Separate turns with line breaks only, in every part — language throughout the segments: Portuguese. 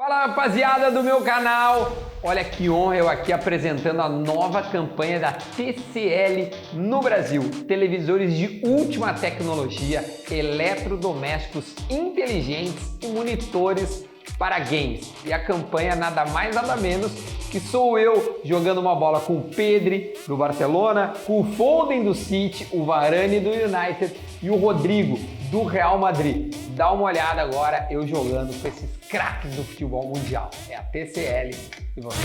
Fala, rapaziada do meu canal! Olha que honra eu aqui apresentando a nova campanha da TCL no Brasil. Televisores de última tecnologia, eletrodomésticos inteligentes e monitores para games. E a campanha nada mais nada menos que sou eu jogando uma bola com o Pedri do Barcelona, com o Foden do City, o Varane do United e o Rodrigo do Real Madrid. Dá uma olhada agora eu jogando com esses craques do futebol mundial. É a TCL e você.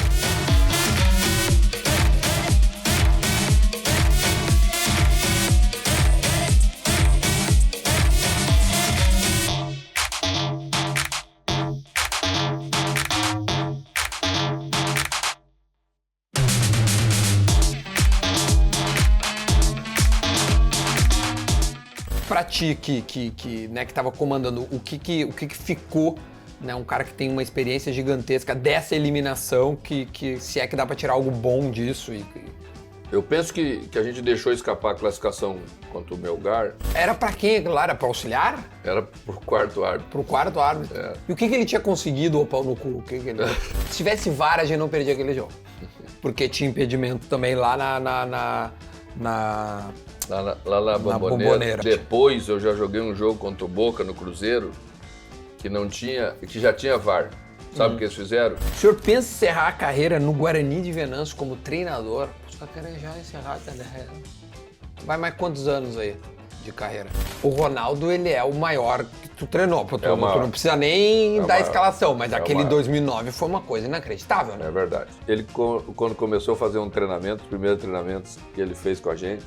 Pra ti que tava comandando, o que ficou, né, um cara que tem uma experiência gigantesca dessa eliminação, que se é que dá pra tirar algo bom disso?
Eu penso que a gente deixou escapar a classificação contra o Melgar.
Era pra quem aquilo lá? Era pra auxiliar?
Era pro quarto árbitro.
Pro quarto árbitro?
É.
E o que ele tinha conseguido, ô pau no cu? Se tivesse VAR, a gente não perdia aquele jogo. Porque tinha impedimento também lá na Bombonera.
Depois eu já joguei um jogo contra o Boca no Cruzeiro que já tinha VAR. Sabe o que eles fizeram?
O senhor pensa em encerrar a carreira no Guarani de Venâncio como treinador? Os caras querem já encerrar a carreira. Vai mais quantos anos aí de carreira? O Ronaldo, ele é o maior que tu treinou. Tu não precisa nem dar escalação, mas aquele 2009 foi uma coisa inacreditável, né?
É verdade. Ele, quando começou a fazer um treinamento, os primeiros treinamentos que ele fez com a gente,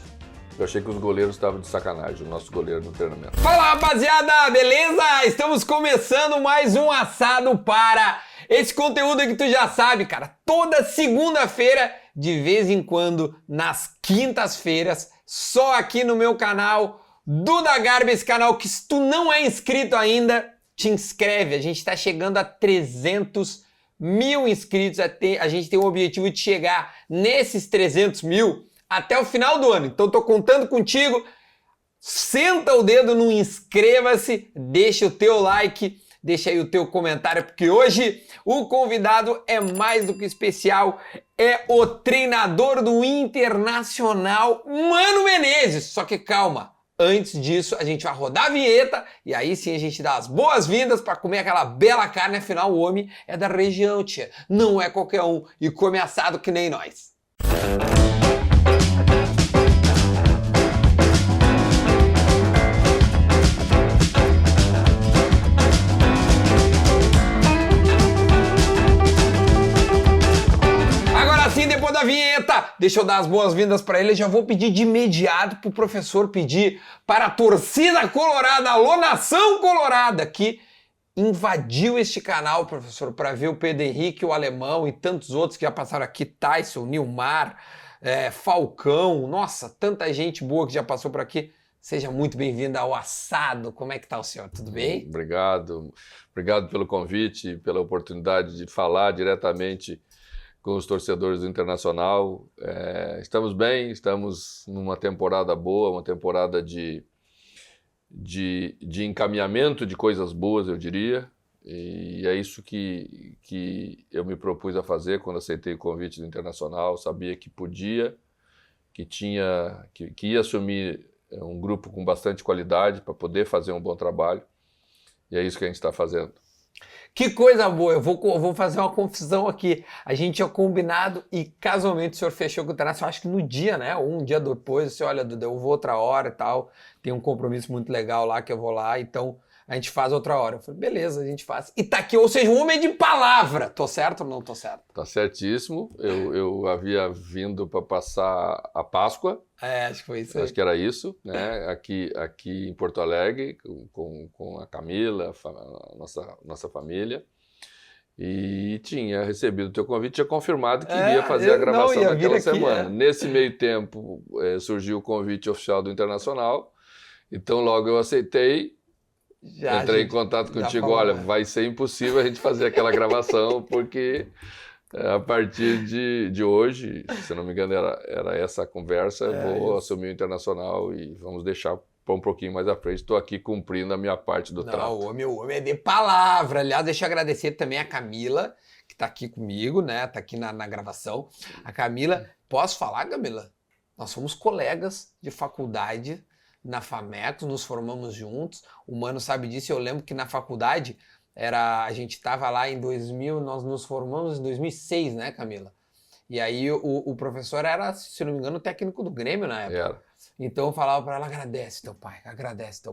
eu achei que os goleiros estavam de sacanagem, o nosso goleiro no treinamento.
Fala, rapaziada, beleza? Estamos começando mais um assado para esse conteúdo que tu já sabe, cara. Toda segunda-feira, de vez em quando, nas quintas-feiras, só aqui no meu canal, Duda Garbi, esse canal que se tu não é inscrito ainda, te inscreve. A gente tá chegando a 300 mil inscritos, a gente tem o objetivo de chegar nesses 300 mil até o final do ano. Então tô contando contigo. Senta o dedo no inscreva-se, deixa o teu like, deixa aí o teu comentário, porque hoje o convidado é mais do que especial, é o treinador do Internacional, Mano Menezes. Só que calma, antes disso a gente vai rodar a vinheta e aí sim a gente dá as boas-vindas para comer aquela bela carne, afinal o homem é da região, tia. Não é qualquer um e come assado que nem nós. Depois da vinheta, deixa eu dar as boas-vindas para ele. Eu já vou pedir de imediato pro professor pedir para a torcida colorada, alô nação colorada, que invadiu este canal, professor, para ver o Pedro Henrique, o Alemão e tantos outros que já passaram aqui, Tyson, Nilmar, Falcão, nossa, tanta gente boa que já passou por aqui. Seja muito bem-vindo ao assado. Como é que tá o senhor? Tudo bem?
Obrigado pelo convite, pela oportunidade de falar diretamente com os torcedores do Internacional. Estamos bem, estamos numa temporada boa, uma temporada de encaminhamento de coisas boas, eu diria, e é isso que eu me propus a fazer quando aceitei o convite do Internacional. Sabia que podia, que ia assumir um grupo com bastante qualidade para poder fazer um bom trabalho, e é isso que a gente está fazendo.
Que coisa boa, eu vou fazer uma confusão aqui. A gente tinha combinado e casualmente o senhor fechou com o Internacional, acho que no dia, né? Ou um dia depois, você olha, Duda, eu vou outra hora e tal. Tem um compromisso muito legal lá que eu vou lá, então a gente faz outra hora. Eu falei, beleza, a gente faz. E tá aqui, ou seja, um homem de palavra. Tô certo ou não tô certo?
Tá certíssimo. Eu havia vindo para passar a Páscoa.
Acho que foi isso aí.
Acho que era isso, né? Aqui em Porto Alegre, com a Camila, a nossa família. E tinha recebido o teu convite, tinha confirmado que iria fazer a gravação naquela semana. Nesse meio tempo, surgiu o convite oficial do Internacional. Então, logo eu aceitei. Entrei em contato contigo, olha, vai ser impossível a gente fazer aquela gravação, porque a partir de hoje, se não me engano, era essa a conversa, eu vou assumir o Internacional e vamos deixar para um pouquinho mais à frente, estou aqui cumprindo a minha parte do trato.
O homem é de palavra. Aliás, deixa eu agradecer também a Camila, que está aqui comigo, né? Está aqui na gravação. A Camila, posso falar, Camila? Nós somos colegas de faculdade na FAMECOS, nos formamos juntos. O Mano sabe disso. Eu lembro que na faculdade a gente estava lá em 2000, nós nos formamos em 2006, né, Camila? E aí o professor era, se não me engano, o técnico do Grêmio na época.
Era.
Então eu falava para ela, agradece teu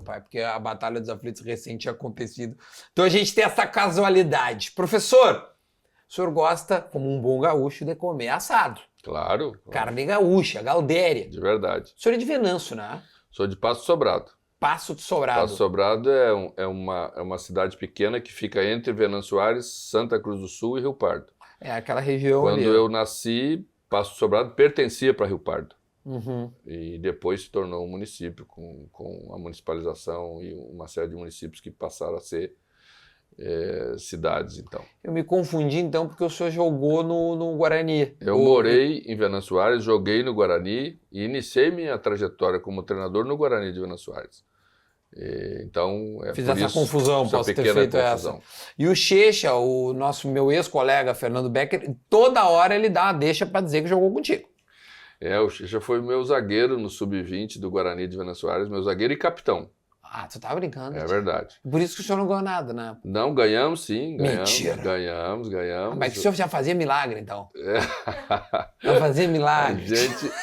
pai, porque a Batalha dos Aflitos recente tinha acontecido. Então a gente tem essa casualidade. Professor, o senhor gosta, como um bom gaúcho, de comer assado.
Claro.
Carne gaúcha, galdéria.
De verdade.
O senhor é de Venâncio, né?
Sou de Passo Sobrado.
Passo de Sobrado.
Passo Sobrado é uma cidade pequena que fica entre Venâncio Aires, Santa Cruz do Sul e Rio Pardo.
É aquela região
Quando
ali.
eu nasci, Passo Sobrado pertencia para Rio Pardo.
Uhum.
E depois se tornou um município com a municipalização e uma série de municípios que passaram a ser cidades, então.
Eu me confundi, então, porque o senhor jogou no Guarani.
Eu morei em Venâncio Aires, joguei no Guarani e iniciei minha trajetória como treinador no Guarani de Venâncio Aires. Então,
Fiz essa confusão, posso ter feito essa. E o Checha, meu ex-colega Fernando Becker, toda hora ele dá uma deixa para dizer que jogou contigo.
O Checha foi meu zagueiro no Sub-20 do Guarani de Venâncio Aires, meu zagueiro e capitão.
Ah, tu tá brincando.
É verdade.
Por isso que o senhor não ganhou nada, né?
Não, ganhamos sim.
Mentira.
Ganhamos.
Mas o senhor já fazia milagre, então. Já fazia milagre.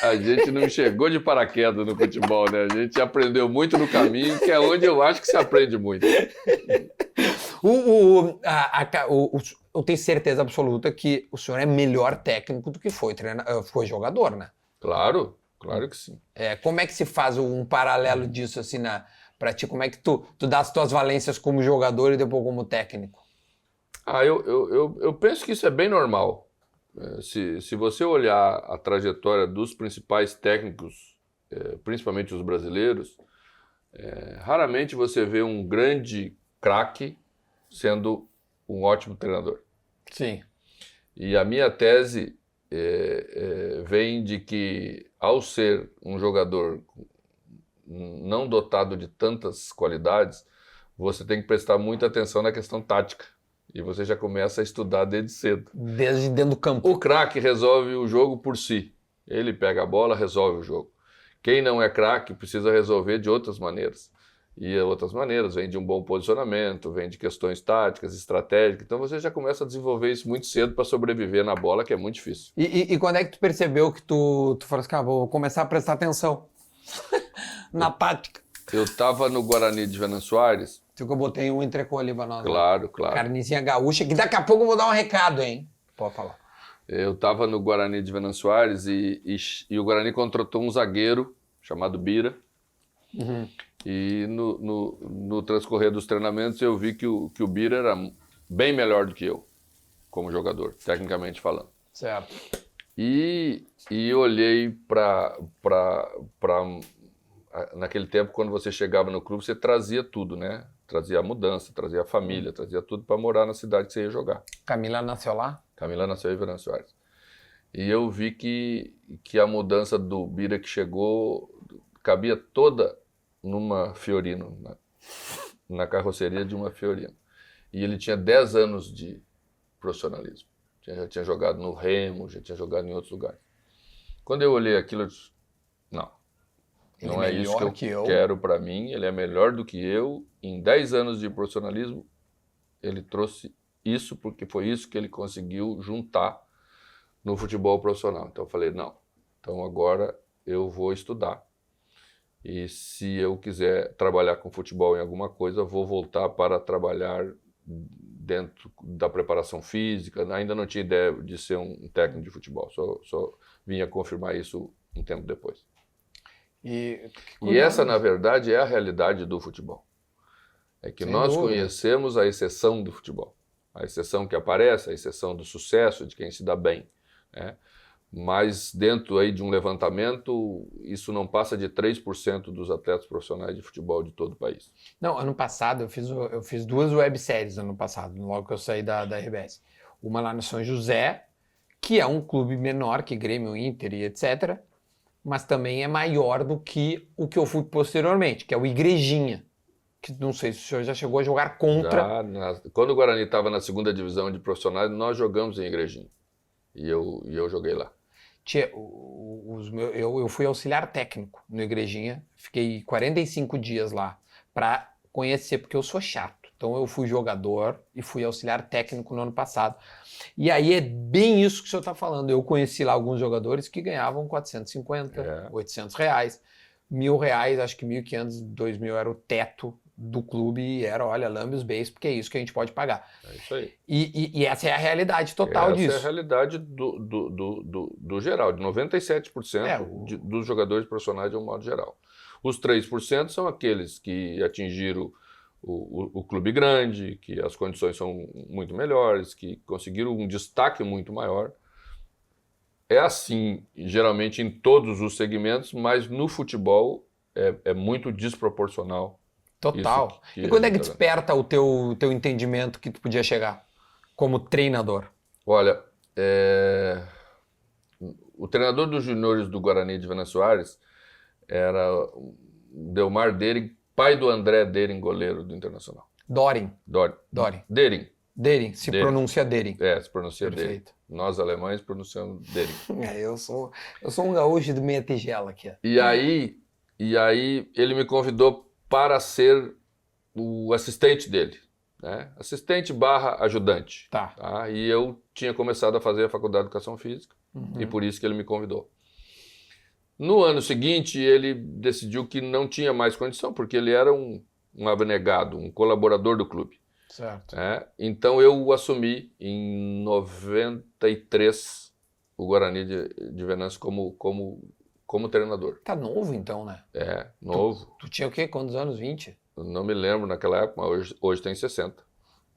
A gente não chegou de paraquedas no futebol, né? A gente aprendeu muito no caminho, que é onde eu acho que se aprende muito.
Eu tenho certeza absoluta que o senhor é melhor técnico do que foi jogador, né?
Claro que sim.
Como é que se faz um paralelo disso, assim, pra ti? Como é que tu dá as tuas valências como jogador e depois como técnico?
Eu penso que isso é bem normal. Se você olhar a trajetória dos principais técnicos, principalmente os brasileiros, raramente você vê um grande craque sendo um ótimo treinador.
Sim.
E a minha tese vem de que, ao ser um jogador não dotado de tantas qualidades, você tem que prestar muita atenção na questão tática. E você já começa a estudar desde cedo.
Desde dentro do campo.
O craque resolve o jogo por si. Ele pega a bola, resolve o jogo. Quem não é craque precisa resolver de outras maneiras. E outras maneiras vem de um bom posicionamento, vem de questões táticas, estratégicas. Então você já começa a desenvolver isso muito cedo para sobreviver na bola, que é muito difícil.
E quando é que tu percebeu que tu falou assim, cara, vou começar a prestar atenção na tática?
Eu estava no Guarani de Venâncio Aires.
Que eu botei um entrecô ali pra nós.
Claro.
Carnezinha gaúcha, que daqui a pouco eu vou dar um recado, hein? Pode falar.
Eu estava no Guarani de Venâncio Aires e o Guarani contratou um zagueiro chamado Bira.
Uhum.
E no transcorrer dos treinamentos eu vi que o Bira era bem melhor do que eu, como jogador, tecnicamente falando.
Certo.
E olhei para naquele tempo, quando você chegava no clube, você trazia tudo, né? Trazia a mudança, trazia a família, trazia tudo para morar na cidade que você ia jogar.
Camila nasceu lá?
Camila nasceu em Venâncio Aires. E eu vi que a mudança do Bira que chegou cabia toda numa Fiorino, na carroceria de uma Fiorino. E ele tinha 10 anos de profissionalismo. Já tinha jogado no Remo, já tinha jogado em outros lugares. Quando eu olhei aquilo, eu disse, não é isso que eu quero para mim, ele é melhor do que eu. Em 10 anos de profissionalismo, ele trouxe isso, porque foi isso que ele conseguiu juntar no futebol profissional. Então eu falei, não, então agora eu vou estudar. E se eu quiser trabalhar com futebol em alguma coisa, vou voltar para trabalhar dentro da preparação física. Ainda não tinha ideia de ser um técnico de futebol, só vinha confirmar isso um tempo depois. E essa, na verdade, é a realidade do futebol. É que nós conhecemos a exceção do futebol. A exceção que aparece, a exceção do sucesso, de quem se dá bem, né? Mas dentro aí de um levantamento, isso não passa de 3% dos atletas profissionais de futebol de todo o país.
Não, ano passado eu fiz 2 webséries ano passado, logo que eu saí da RBS. Uma lá no São José, que é um clube menor que Grêmio, Inter e etc. mas também é maior do que o que eu fui posteriormente, que é o Igrejinha. Que não sei se o senhor já chegou a jogar contra.
Quando o Guarani estava na segunda divisão de profissionais, nós jogamos em Igrejinha. E eu joguei lá.
Eu fui auxiliar técnico no Igrejinha, fiquei 45 dias lá para conhecer, porque eu sou chato. Então eu fui jogador e fui auxiliar técnico no ano passado. E aí é bem isso que o senhor está falando. Eu conheci lá alguns jogadores que ganhavam 450, 800 reais, R$ 1.000, acho que 1.500, 2.000 era o teto do clube e era, olha, lambe os beijos, porque é isso que a gente pode pagar.
É isso aí.
E essa é a realidade total disso.
Essa é a realidade do geral, de 97% dos jogadores profissionais de um modo geral. Os 3% são aqueles que atingiram o clube grande, que as condições são muito melhores, que conseguiram um destaque muito maior. É assim, geralmente, em todos os segmentos, mas no futebol é muito desproporcional.
Total. E quando é que desperta o teu entendimento que tu podia chegar como treinador?
Olha, o treinador dos juniores do Guarani de Venâncio Soares era Delmar Dering, pai do André Dering, goleiro do Internacional.
Doring.
Dering.
Dering, se pronuncia Dering.
Se pronuncia Dering. Nós alemães pronunciamos Dering.
Eu sou um gaúcho de meia tigela aqui.
E aí ele me convidou para ser o assistente dele, né? Assistente / ajudante.
Tá.
E eu tinha começado a fazer a faculdade de Educação Física e por isso que ele me convidou. No ano seguinte, ele decidiu que não tinha mais condição, porque ele era um abnegado, um colaborador do clube.
Certo.
Então eu assumi em 93 o Guarani de Venâncio como treinador.
Tá novo então, né?
Novo.
Tu tinha o quê? Quantos anos? 20?
Eu não me lembro naquela época, mas hoje tem 60.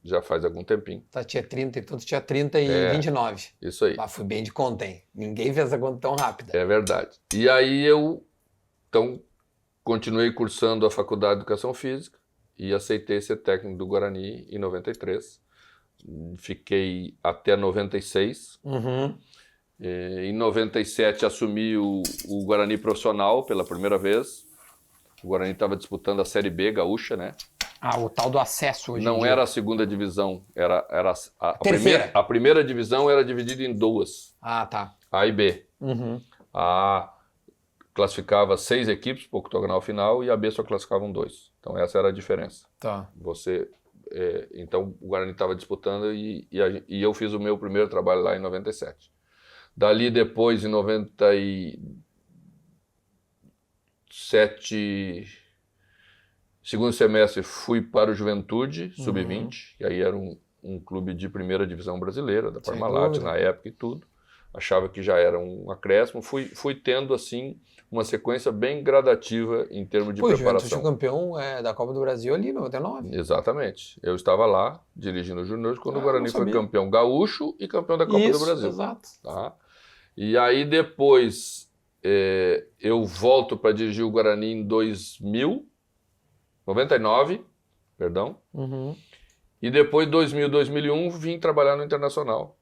Já faz algum tempinho.
Tinha 30, então tu tinha 30 e 29.
Isso aí.
Fui bem de conta, hein? Ninguém fez essa conta tão rápida.
É verdade. E aí eu, então, continuei cursando a Faculdade de Educação Física e aceitei ser técnico do Guarani em 93. Fiquei até 96. Em 97 assumi o Guarani profissional pela primeira vez. O Guarani estava disputando a Série B gaúcha, né?
O tal do acesso hoje em
Não
dia.
era a segunda divisão, era
Terceira.
A primeira divisão era dividida em duas.
Tá.
A e B. A classificava 6 equipes para o octogonal final e a B só classificavam 2. Então essa era a diferença.
Tá.
Então o Guarani estava disputando e eu fiz o meu primeiro trabalho lá em 97. Dali depois, em 97, segundo semestre, fui para o Juventude, Sub-20, que aí era um clube de primeira divisão brasileira, da Parmalat na época e tudo. Achava que já era um acréscimo. Fui tendo, assim, uma sequência bem gradativa em termos de preparação. O
Juventude campeão da Copa do Brasil ali em 99.
Exatamente. Eu estava lá, dirigindo o Juniors, quando o Guarani foi campeão gaúcho e campeão da Copa do Brasil.
Exato.
E aí depois eu volto para dirigir o Guarani em 99, perdão. E depois, 2000, 2001, vim trabalhar no Internacional.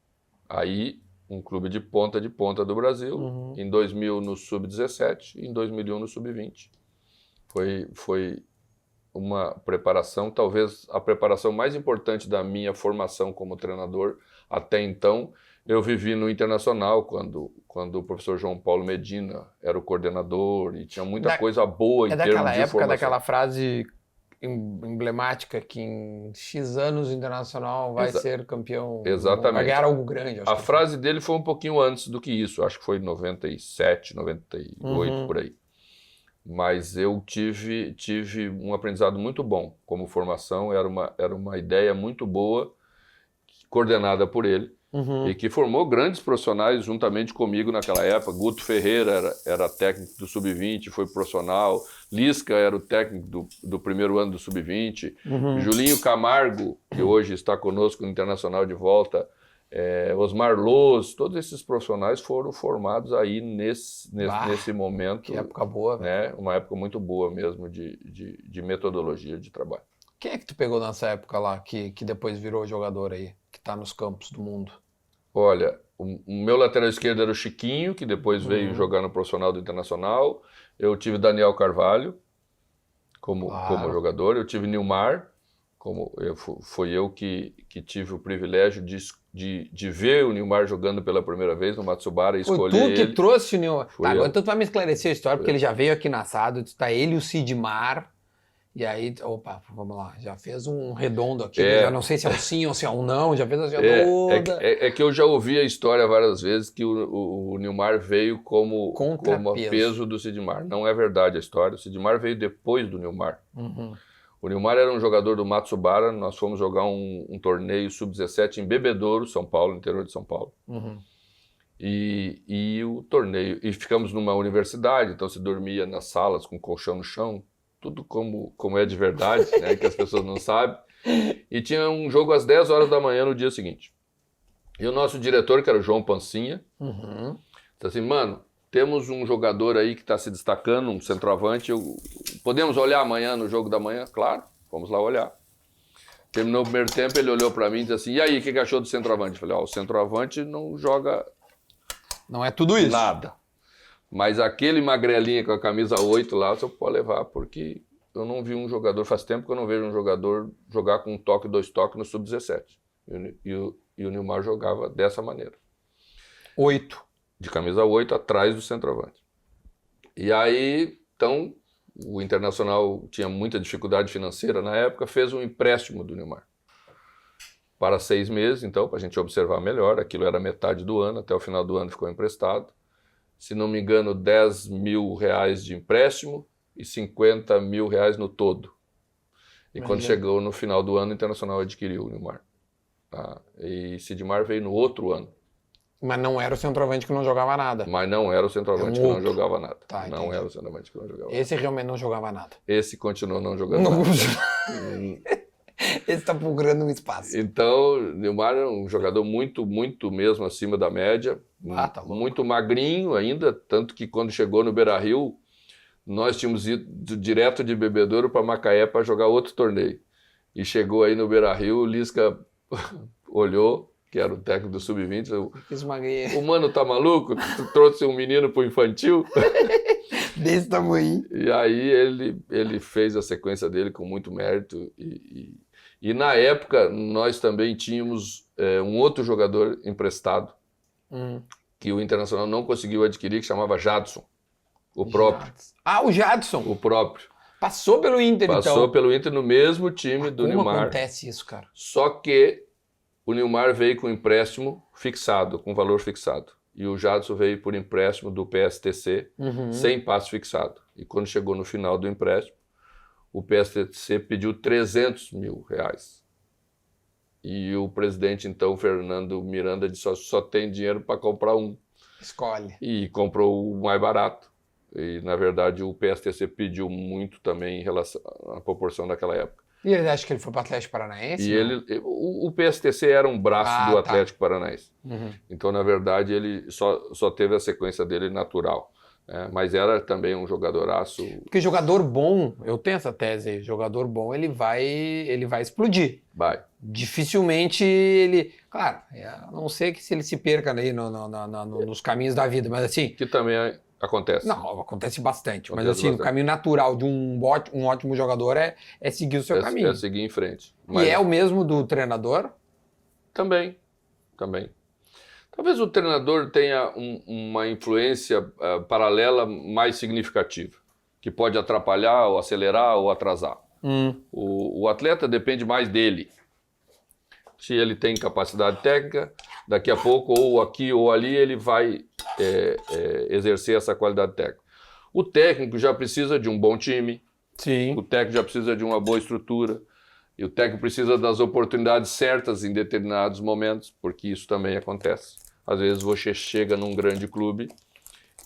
Aí, um clube de ponta do Brasil. Em 2000 no Sub-17 e em 2001 no Sub-20. Foi uma preparação, talvez a preparação mais importante da minha formação como treinador até então. Eu vivi no Internacional quando o professor João Paulo Medina era o coordenador e tinha muita coisa boa em termos de formação. É daquela época,
daquela frase emblemática que em X anos o Internacional vai ser campeão.
Exatamente.
Vai ganhar algo grande.
A frase dele foi um pouquinho antes do que isso. Acho que foi em 97, 98, por aí. Mas eu tive um aprendizado muito bom como formação. Era uma ideia muito boa, coordenada por ele. E que formou grandes profissionais juntamente comigo naquela época. Guto Ferreira era técnico do Sub-20, foi profissional. Lisca era o técnico do primeiro ano do Sub-20. Julinho Camargo, que hoje está conosco no Internacional de volta. Osmar Loz, todos esses profissionais foram formados aí nesse momento.
Que época boa,
né? Uma época muito boa mesmo de metodologia de trabalho.
Quem é que tu pegou nessa época lá, que depois virou jogador aí, que está nos campos do mundo?
Olha, o meu lateral esquerdo era o Chiquinho, que depois veio jogar no profissional do Internacional. Eu tive Daniel Carvalho como jogador. Eu tive Nilmar, foi eu que tive o privilégio de ver o Nilmar jogando pela primeira vez no Matsubara e escolher ele.
Foi tu que trouxe o Nilmar. Tá, agora
eu.
tu vai me esclarecer a história, porque ele já veio aqui na assado, tá ele e o Sidmar. E aí, opa, vamos lá, já fez um redondo aqui, já não sei se é um sim ou se é um não, já fez assim toda.
É que eu já ouvi a história várias vezes que o Nilmar veio como peso do Sidmar. Não é verdade a história, o Sidmar veio depois do Nilmar. O Nilmar era um jogador do Matsubara, nós fomos jogar um torneio sub-17 em Bebedouro, São Paulo, interior de São Paulo. E o torneio, e ficamos numa universidade, então se dormia nas salas com colchão no chão, tudo como é de verdade, né, que as pessoas não sabem. E tinha um jogo às 10 horas da manhã no dia seguinte. E o nosso diretor, que era o João Pancinha, disse assim, mano, temos um jogador aí que está se destacando, um centroavante, podemos olhar amanhã no jogo da manhã? Claro, vamos lá olhar. Terminou o primeiro tempo, ele olhou para mim e disse assim, e aí, o que achou do centroavante? Eu falei, o centroavante não joga...
Não é tudo isso.
Nada. Mas aquele magrelinho com a camisa 8 lá, você pode levar, porque eu não vi um jogador, faz tempo que eu não vejo um jogador jogar com um toque, 2 toques no sub-17. E o Nilmar jogava dessa maneira.
8.
De camisa 8 atrás do centroavante. E aí, então, o Internacional tinha muita dificuldade financeira na época, fez um empréstimo do Nilmar. Para 6 meses, então, para a gente observar melhor, aquilo era metade do ano, até o final do ano ficou emprestado. Se não me engano, 10 mil reais de empréstimo e 50 mil reais no todo. E quando chegou no final do ano, o Internacional adquiriu o Nilmar. Tá? E Sidmar veio no outro ano.
Mas não era o centroavante que não jogava nada.
Mas não era o centroavante que não jogava nada.
Tá,
não era o centroavante que não jogava
Esse realmente não jogava nada.
Esse continuou não jogando nada.
Esse está procurando um espaço.
Então, Nilmar é um jogador muito, muito mesmo acima da média.
Tá
muito magrinho ainda, tanto que quando chegou no Beira-Rio, nós tínhamos ido direto de Bebedouro para Macaé para jogar outro torneio. E chegou aí no Beira-Rio, o Lisca olhou, que era o técnico do Sub-20, o mano tá maluco? Tu trouxe um menino pro infantil?
Desse tamanho.
E aí ele fez a sequência dele com muito mérito. E na época nós também tínhamos um outro jogador emprestado, que o Internacional não conseguiu adquirir, que chamava Jadson, o próprio.
O Jadson.
O próprio.
Passou pelo Inter,
Passou pelo Inter no mesmo time do Nilmar.
Como acontece isso, cara?
Só que o Nilmar veio com empréstimo fixado, com valor fixado. E o Jadson veio por empréstimo do PSTC, sem passe fixado. E quando chegou no final do empréstimo, o PSTC pediu 300 mil reais. E o presidente, então, Fernando Miranda, disse, só tem dinheiro para comprar um.
Escolhe.
E comprou o mais barato. E, na verdade, o PSTC pediu muito também em relação à proporção daquela época.
E ele acha que ele foi para o Atlético Paranaense?
E o PSTC era um braço do Atlético Paranaense. Então, na verdade, ele só teve a sequência dele natural. Mas era também um jogadoraço.
Porque jogador bom, eu tenho essa tese aí, jogador bom ele vai explodir.
Vai.
Dificilmente ele... Claro, a não ser que se ele se perca aí nos caminhos da vida, mas assim...
Que também acontece.
Não, acontece bastante. Mas assim, o caminho natural de um ótimo jogador é seguir o seu caminho.
É seguir em frente.
Mas... E é o mesmo do treinador?
Também. Talvez o treinador tenha uma influência paralela mais significativa, que pode atrapalhar, ou acelerar, ou atrasar. O atleta depende mais dele. Se ele tem capacidade técnica, daqui a pouco, ou aqui ou ali, ele vai exercer essa qualidade técnica. O técnico já precisa de um bom time.
Sim.
O técnico já precisa de uma boa estrutura. E o técnico precisa das oportunidades certas em determinados momentos, porque isso também acontece. Às vezes você chega num grande clube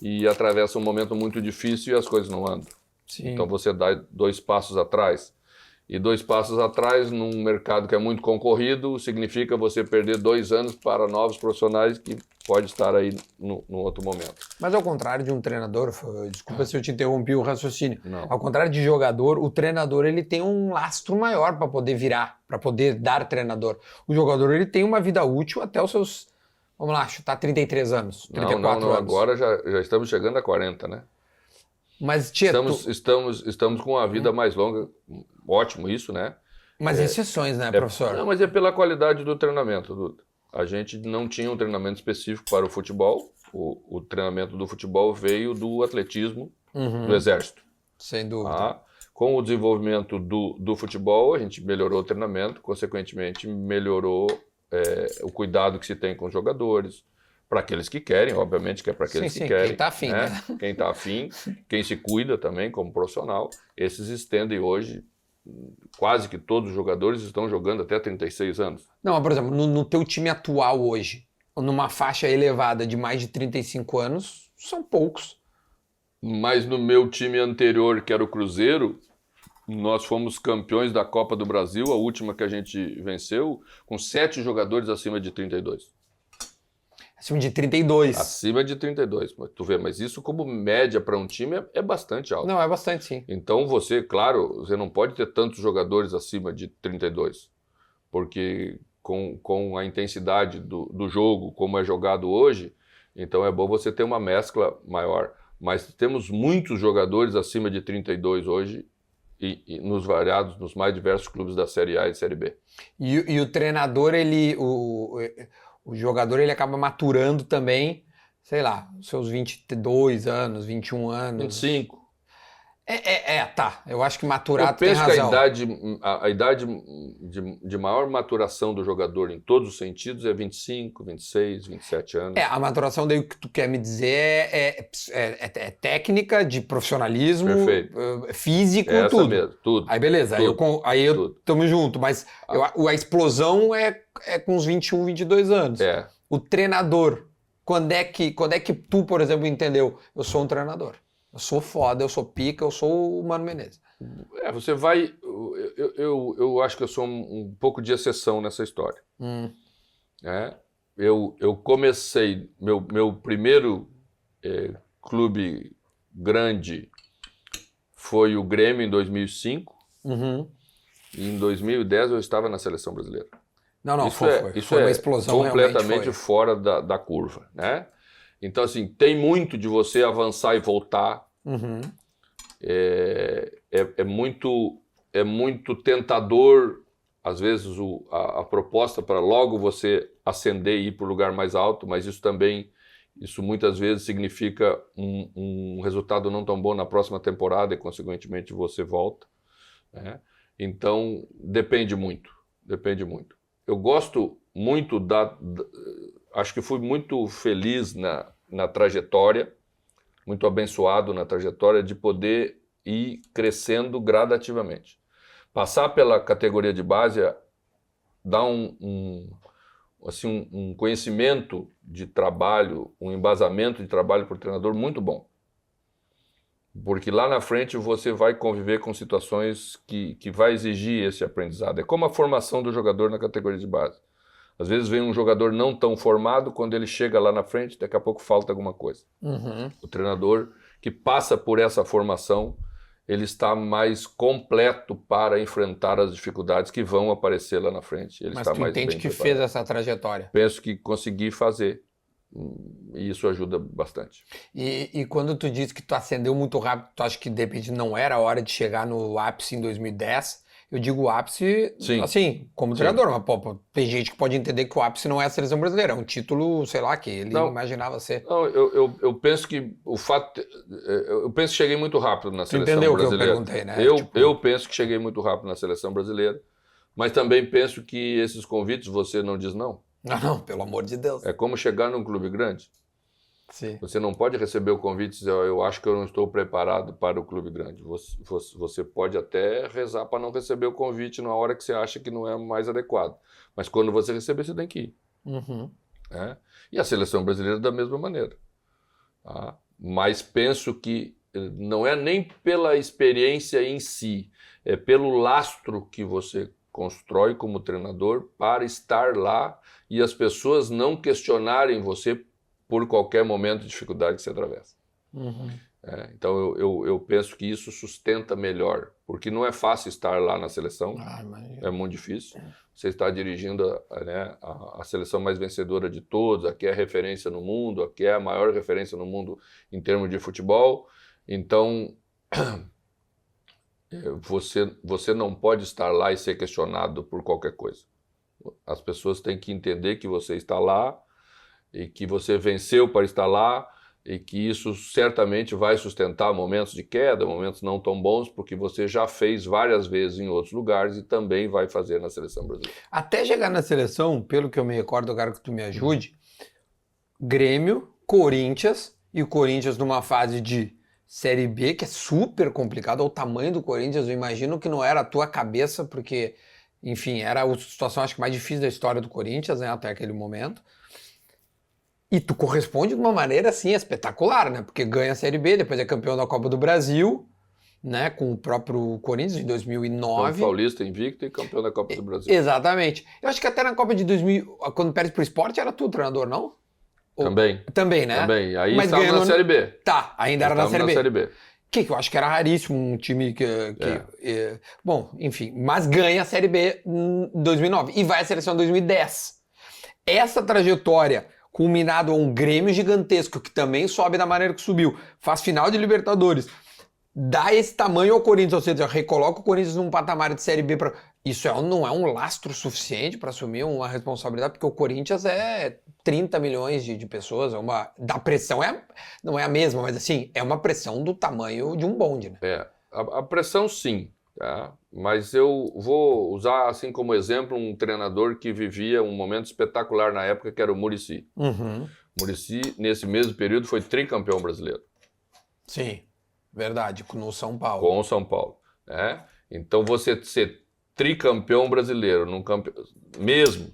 e atravessa um momento muito difícil e as coisas não andam.
Sim.
Então você dá 2 passos atrás. E 2 passos atrás, num mercado que é muito concorrido, significa você perder 2 anos para novos profissionais que pode estar aí no outro momento.
Mas ao contrário de um treinador, desculpa se eu te interrompi o raciocínio,
Não.
Ao contrário de jogador, o treinador ele tem um lastro maior para poder virar, para poder dar treinador. O jogador ele tem uma vida útil até os seus Vamos lá, chutar 33 anos, 34
não,
anos.
agora já estamos chegando a 40, né?
Mas, tia,
Estamos com uma vida mais longa, ótimo isso, né?
Mas exceções, né, professor?
Não, mas é pela qualidade do treinamento, Duda. A gente não tinha um treinamento específico para o futebol. O treinamento do futebol veio do atletismo, do exército.
Sem dúvida.
Tá? Com o desenvolvimento do futebol, a gente melhorou o treinamento, consequentemente melhorou o cuidado que se tem com os jogadores, para aqueles que querem, obviamente que é para aqueles que querem.
Quem está afim, né?
Quem está afim, quem se cuida também como profissional, esses estendem hoje, quase que todos os jogadores estão jogando até 36 anos.
Não, mas, por exemplo, no teu time atual hoje, numa faixa elevada de mais de 35 anos, são poucos.
Mas no meu time anterior, que era o Cruzeiro, nós fomos campeões da Copa do Brasil, a última que a gente venceu, com 7 jogadores acima de 32.
Acima de 32.
Acima de 32. Tu vê, mas isso como média para um time é bastante alto.
Não, é bastante, sim.
Então você, claro, você não pode ter tantos jogadores acima de 32, porque com a intensidade do jogo, como é jogado hoje, então é bom você ter uma mescla maior. Mas temos muitos jogadores acima de 32 hoje, e nos mais diversos clubes da Série A e Série B.
E o treinador, o jogador, ele acaba maturando também, sei lá, seus 22 anos, 21 anos.
25.
Tá. Eu acho que maturar
tem razão.
Eu
penso que a idade de maior maturação do jogador em todos os sentidos é 25, 26, 27 anos.
A maturação daí o que tu quer me dizer é técnica, de profissionalismo, físico, tudo.
Mesmo, tudo.
Aí beleza,
tudo,
aí eu tamo junto, mas a explosão é com uns 21, 22 anos. O treinador, quando é que tu, por exemplo, entendeu? Eu sou um treinador. Eu sou foda, eu sou pica, eu sou o Mano Menezes.
Você vai... Eu acho que eu sou um pouco de exceção nessa história. Eu comecei... Meu primeiro clube grande foi o Grêmio em 2005. E em 2010 eu estava na Seleção Brasileira.
Isso foi uma explosão
completamente fora da curva, né? Então, assim, tem muito de você avançar e voltar. É muito tentador, às vezes, a proposta para logo você ascender e ir para o lugar mais alto, mas isso muitas vezes significa um resultado não tão bom na próxima temporada e, consequentemente, você volta. Né? Então, depende muito. Eu gosto muito acho que fui muito feliz na trajetória, muito abençoado na trajetória de poder ir crescendo gradativamente. Passar pela categoria de base dá um conhecimento de trabalho, um embasamento de trabalho para o treinador muito bom. Porque lá na frente você vai conviver com situações que vai exigir esse aprendizado. É como a formação do jogador na categoria de base. Às vezes vem um jogador não tão formado, quando ele chega lá na frente, daqui a pouco falta alguma coisa. O treinador que passa por essa formação, ele está mais completo para enfrentar as dificuldades que vão aparecer lá na frente. Ele
Mas
está
tu
mais
entende
bem
que
preparado.
fez essa trajetória?
Penso que consegui fazer. E isso ajuda bastante.
E quando tu diz que tu ascendeu muito rápido, tu acha que de repente não era a hora de chegar no ápice em 2010? Eu digo ápice, assim, como treinador, mas tem gente que pode entender que o ápice não é a Seleção Brasileira, é um título, sei lá, que ele imaginava ser.
Não, eu penso que eu penso que cheguei muito rápido na Seleção
Brasileira. Tu entendeu
Brasileira.
o que eu perguntei, né?
Eu penso que cheguei muito rápido na Seleção Brasileira, mas também penso que esses convites você não diz não.
Não, pelo amor de Deus.
É como chegar num clube grande.
Sim.
Você não pode receber o convite e dizer, eu acho que eu não estou preparado para o clube grande. Você pode até rezar para não receber o convite na hora que você acha que não é mais adequado. Mas quando você receber, você tem que ir. E a Seleção Brasileira da mesma maneira. Tá? Mas penso que não é nem pela experiência em si, é pelo lastro que você constrói como treinador para estar lá e as pessoas não questionarem você por qualquer momento de dificuldade que você atravessa. Então eu penso que isso sustenta melhor, porque não é fácil estar lá na seleção, é muito difícil. Você está dirigindo a seleção mais vencedora de todos, aqui é a referência no mundo, aqui é a maior referência no mundo em termos de futebol. Então, você não pode estar lá e ser questionado por qualquer coisa. As pessoas têm que entender que você está lá e que você venceu para estar lá e que isso certamente vai sustentar momentos de queda, momentos não tão bons, porque você já fez várias vezes em outros lugares e também vai fazer na seleção brasileira.
Até chegar na seleção, pelo que eu me recordo, eu quero que tu me ajude, Grêmio, Corinthians, e o Corinthians numa fase de Série B, que é super complicado, o tamanho do Corinthians, eu imagino que não era a tua cabeça, porque, enfim, era a situação acho que mais difícil da história do Corinthians, né, até aquele momento. E tu corresponde de uma maneira, assim, espetacular, né? Porque ganha a Série B, depois é campeão da Copa do Brasil, né? Com o próprio Corinthians, em 2009.
Paulista invicto e campeão da Copa do Brasil.
Exatamente. Eu acho que até na Copa de 2000, quando perde pro Sport, era tu treinador, não? Também, né?
Também. Aí estava na Série B.
Tá, ainda era na Série B.
Série B.
Que eu acho que era raríssimo um time bom, enfim, mas ganha a Série B em 2009 e vai à seleção em 2010. Essa trajetória culminado a um Grêmio gigantesco, que também sobe da maneira que subiu, faz final de Libertadores, dá esse tamanho ao Corinthians, ou seja, recoloca o Corinthians num patamar de Série B. Isso não é um lastro suficiente para assumir uma responsabilidade, porque o Corinthians é 30 milhões de pessoas, da pressão, não é a mesma, mas assim, é uma pressão do tamanho de um bonde. Né?
A pressão sim, tá? Mas eu vou usar assim como exemplo um treinador que vivia um momento espetacular na época, que era o Muricy. Muricy, nesse mesmo período, foi tricampeão brasileiro.
Sim, verdade, no São Paulo.
Com o São Paulo. Né? Então você ser tricampeão brasileiro, num mesmo.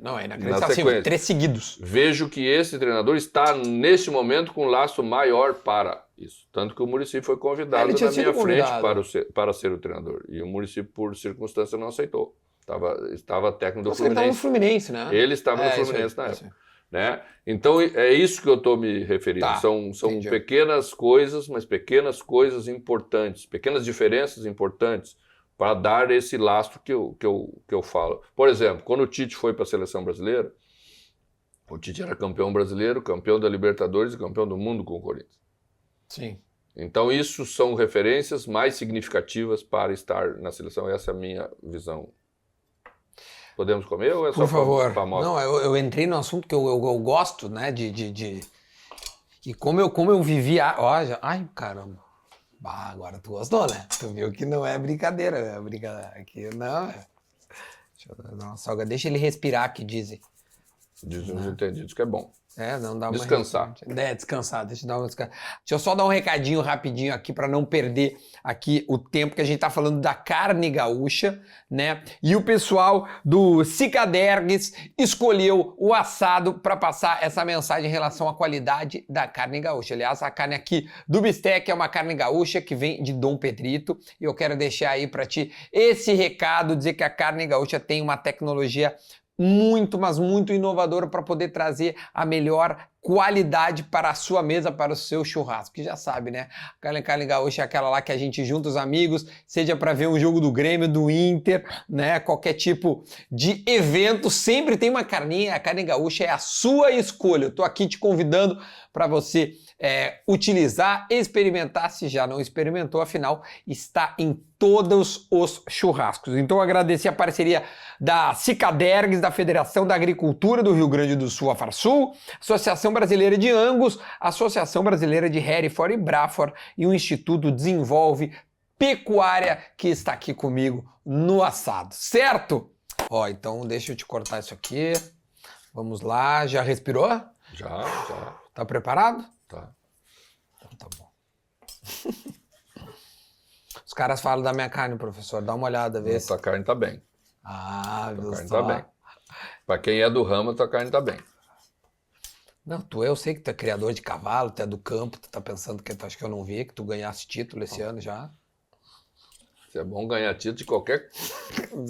Não, é inacreditável, assim, 3 seguidos.
Vejo que esse treinador está, neste momento, com um laço maior para isso. Tanto que o Muricy foi convidado na minha frente para ser o treinador. E o Muricy, por circunstância, não aceitou. Estava técnico do Fluminense.
Ele estava no Fluminense, né?
Ele estava no Fluminense na época. Né? Então, é isso que eu estou me referindo.
Tá,
são pequenas coisas, mas pequenas coisas importantes, pequenas diferenças importantes, para dar esse lastro que eu falo. Por exemplo, quando o Tite foi para a seleção brasileira, o Tite era campeão brasileiro, campeão da Libertadores e campeão do mundo com o Corinthians.
Sim.
Então isso são referências mais significativas para estar na seleção. Essa é a minha visão. Podemos comer ou é só
por favor?
Famosa?
Não, eu entrei no assunto que eu gosto, né, E como eu vivia... Ai, caramba. Agora tu gostou, né? Tu viu que não é brincadeira, né? Aqui não. Deixa eu dar uma salga. Deixa ele respirar, que dizem.
Dizem os entendidos que é bom.
Não dá uma
descansar.
Descansar. Deixa eu só dar um recadinho rapidinho aqui para não perder aqui o tempo que a gente tá falando da carne gaúcha, né? E o pessoal do Cicadergues escolheu o assado para passar essa mensagem em relação à qualidade da carne gaúcha. Aliás, a carne aqui do Bistec é uma carne gaúcha que vem de Dom Pedrito e eu quero deixar aí para ti esse recado, dizer que a carne gaúcha tem uma tecnologia muito, mas muito inovadora para poder trazer a melhor qualidade para a sua mesa, para o seu churrasco, que já sabe, né? A carne gaúcha é aquela lá que a gente junta os amigos, seja para ver um jogo do Grêmio, do Inter, né? Qualquer tipo de evento, sempre tem uma carninha, a carne gaúcha é a sua escolha. Eu tô aqui te convidando para você utilizar, experimentar, se já não experimentou, afinal, está em todos os churrascos. Então, agradecer a parceria da Cicadergues, da Federação da Agricultura do Rio Grande do Sul, a Farsul, Associação Brasileira de Angus, Associação Brasileira de Hereford e Braford e o Instituto Desenvolve Pecuária, que está aqui comigo no assado, certo? Então deixa eu te cortar isso aqui. Vamos lá, já respirou?
Já.
Tá preparado?
Tá.
Então tá bom. Os caras falam da minha carne, professor. Dá uma olhada, vê se...
Tua carne tá bem.
Viu
carne
só?
tá bem. Pra quem é do ramo, tua carne tá bem.
Não, eu sei que tu é criador de cavalo, tu é do campo, tu tá pensando que tu acha que eu não vi, que tu ganhasse título esse ano já.
Isso é bom ganhar título de qualquer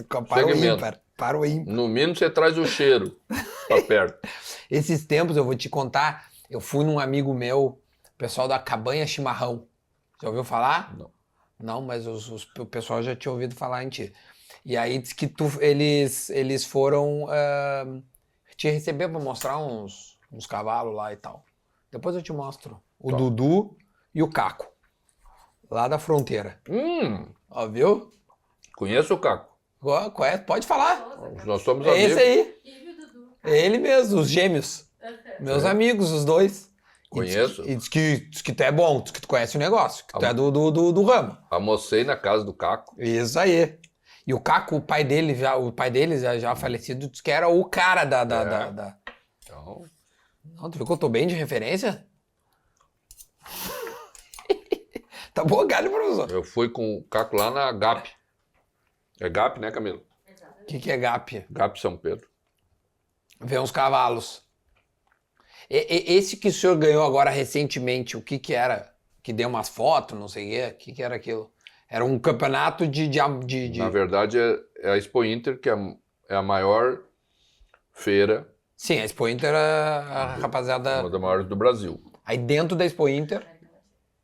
para
segmento.
Para o ímpar.
No mínimo você traz o cheiro pra perto.
Esses tempos eu vou te contar, eu fui num amigo meu O pessoal da Cabanha Chimarrão. Já ouviu falar?
Não.
Não, mas o pessoal já tinha ouvido falar em ti. E aí diz que eles foram te receber pra mostrar uns cavalos lá e tal. Depois eu te mostro. O
Tá.
Dudu e o Caco. Lá da fronteira. Ó, viu?
Conheço o Caco.
Conhece? Pode falar.
Nós somos
É
amigos.
esse aí.
E o Dudu?
É ele mesmo, os gêmeos. Meus amigos, os dois.
Conheço.
E diz que tu é bom, diz que tu conhece o negócio, que tu é do ramo.
Almocei na casa do Caco.
Isso aí. E o Caco, o pai dele já falecido, disse que era o cara da.
Então,
Não, tu viu que eu tô bem de referência? Tá bom, galho, professor.
eu fui com o Caco lá na GAP. É GAP, né, Camila?
O que é GAP?
GAP São Pedro.
Ver uns cavalos. Esse que o senhor ganhou agora recentemente, o que era? Que deu umas fotos, não sei o quê. O que era aquilo? Era um campeonato de...
Na verdade, é a Expo Inter, que é a maior feira,
Sim, a Expo Inter, a rapaziada...
uma das maiores do Brasil,
Aí dentro da Expo Inter,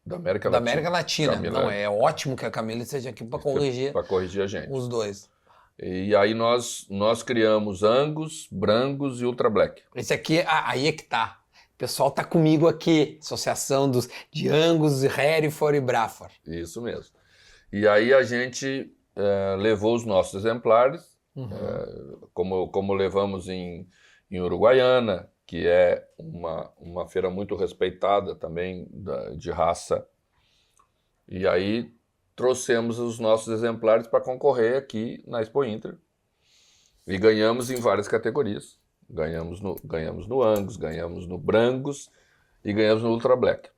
da América
da
Latina.
América Latina.
Camila,
Não, é ótimo que a Camila esteja aqui para corrigir
Para corrigir a gente.
os dois.
E aí nós criamos Angus, Brangus e Ultra Black.
Esse aqui, aí é que tá. O pessoal tá comigo aqui. Associação de Angus, Hereford e Braford.
Isso mesmo. E aí a gente levou os nossos exemplares, como levamos em Uruguaiana, que é uma feira muito respeitada também de raça. E aí trouxemos os nossos exemplares para concorrer aqui na Expo Inter. E ganhamos em várias categorias. Ganhamos no Angus, ganhamos no Brangus e ganhamos no Ultra Black.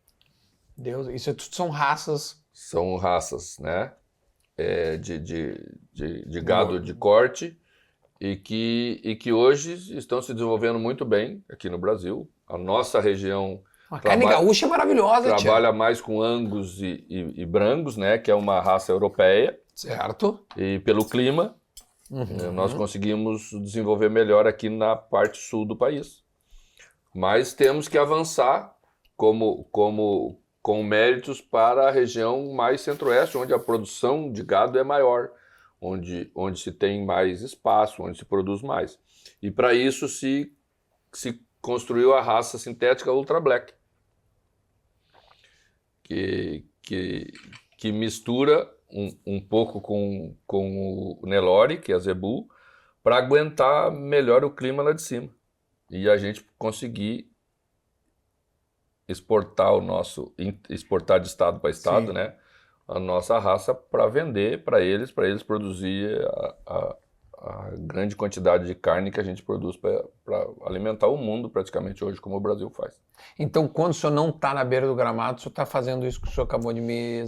Deus, isso tudo são raças.
São raças, né? De gado de corte e que hoje estão se desenvolvendo muito bem aqui no Brasil. A nossa região
A carne gaúcha é maravilhosa,
trabalha mais com Angus e Brangus, né? Que é uma raça europeia.
Certo.
E pelo clima, nós conseguimos desenvolver melhor aqui na parte sul do país. Mas temos que avançar com méritos para a região mais centro-oeste, onde a produção de gado é maior, onde se tem mais espaço, onde se produz mais. E para isso se construiu a raça sintética Ultra Black, que mistura um pouco com o Nelore, que é a Zebu, para aguentar melhor o clima lá de cima. E a gente conseguir exportar de estado para estado,
Sim.
né, a nossa raça para vender para eles produzir a grande quantidade de carne que a gente produz para alimentar o mundo praticamente hoje, como o Brasil faz.
Então, quando o senhor não está na beira do gramado, o senhor está fazendo isso que o senhor acabou de me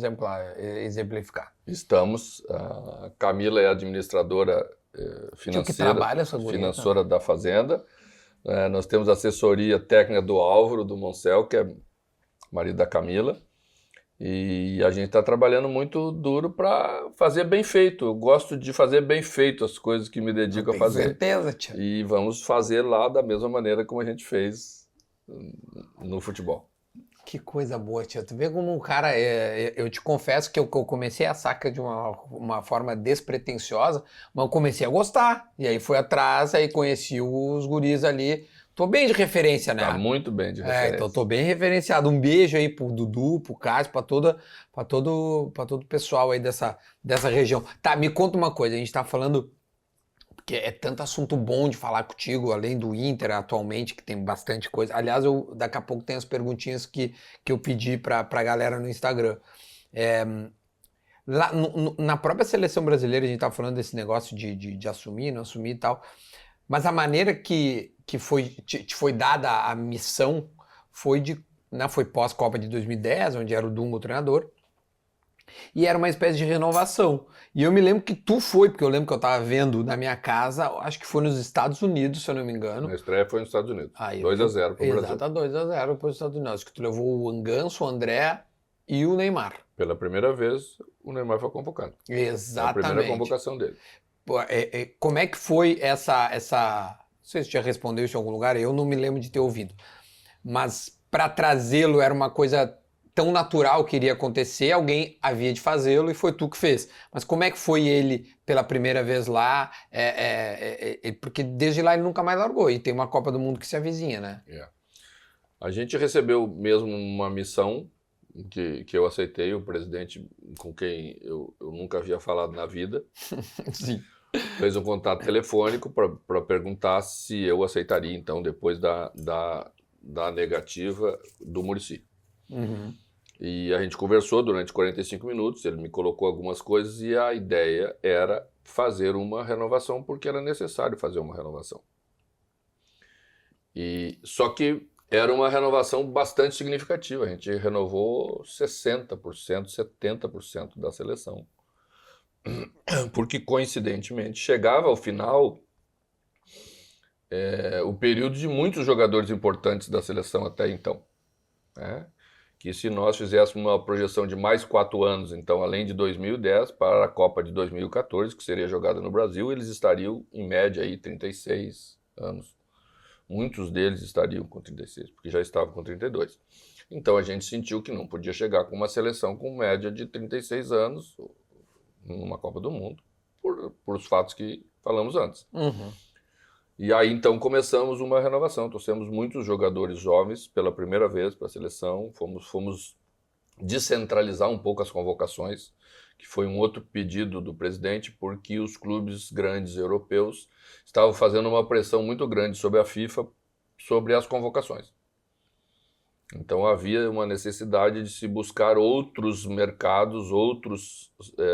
exemplificar.
Estamos, a Camila é administradora financeira da Fazenda. Nós temos a assessoria técnica do Álvaro, do Moncel, que é marido da Camila. E a gente está trabalhando muito duro para fazer bem feito. Eu gosto de fazer bem feito as coisas que me dedico a fazer.
Com certeza, tia.
E vamos fazer lá da mesma maneira como a gente fez no futebol.
Que coisa boa, tia. Tu vê como um cara... eu te confesso que eu comecei a saca de uma forma despretensiosa, mas eu comecei a gostar. E aí fui atrás, aí conheci os guris ali. Tô bem de referência, né?
Tá muito bem de referência.
Então tô bem referenciado. Um beijo aí pro Dudu, pro Cássio, pra todo o pessoal aí dessa região. Tá, me conta uma coisa. A gente tá falando... Porque é tanto assunto bom de falar contigo, além do Inter atualmente, que tem bastante coisa. Aliás, daqui a pouco tem as perguntinhas que eu pedi pra galera no Instagram. Lá na própria seleção brasileira, a gente tava falando desse negócio de assumir, não assumir e tal. Mas a maneira que te foi dada a missão foi pós-Copa de 2010, onde era o Dunga o treinador. E era uma espécie de renovação. E eu me lembro que tu foi, porque eu lembro que eu tava vendo na minha casa, acho que foi nos Estados Unidos, se eu não me engano.
A estreia foi nos Estados Unidos. 2-0 pro Brasil.
Exato, 2-0 pro Estados Unidos. Acho que tu levou o Ganso, o André e o Neymar.
Pela primeira vez, o Neymar foi convocado.
Exatamente.
A primeira convocação dele.
Como é que foi essa... Não sei se já respondeu isso em algum lugar, eu não me lembro de ter ouvido. Mas para trazê-lo era uma coisa tão natural que iria acontecer, alguém havia de fazê-lo e foi tu que fez. Mas como é que foi ele pela primeira vez lá? Porque desde lá ele nunca mais largou e tem uma Copa do Mundo que se avizinha, né?
A gente recebeu mesmo uma missão que eu aceitei, o presidente com quem eu nunca havia falado na vida.
Sim.
Fez um contato telefônico para perguntar se eu aceitaria, então, depois da negativa do Muricy.
Uhum.
E a gente conversou durante 45 minutos, ele me colocou algumas coisas e a ideia era fazer uma renovação, porque era necessário fazer uma renovação. Só que era uma renovação bastante significativa, a gente renovou 60%, 70% da seleção. Porque, coincidentemente, chegava ao final o período de muitos jogadores importantes da seleção até então. Que se nós fizéssemos uma projeção de mais 4 anos, então, além de 2010, para a Copa de 2014, que seria jogada no Brasil, eles estariam, em média, aí, 36 anos. Muitos deles estariam com 36, porque já estavam com 32. Então, a gente sentiu que não podia chegar com uma seleção com média de 36 anos numa Copa do Mundo, por os fatos que falamos antes.
Uhum.
E aí, então, começamos uma renovação. Trouxemos muitos jogadores jovens pela primeira vez para a seleção. Fomos descentralizar um pouco as convocações, que foi um outro pedido do presidente, porque os clubes grandes europeus estavam fazendo uma pressão muito grande sobre a FIFA, sobre as convocações. Então, havia uma necessidade de se buscar outros mercados, outros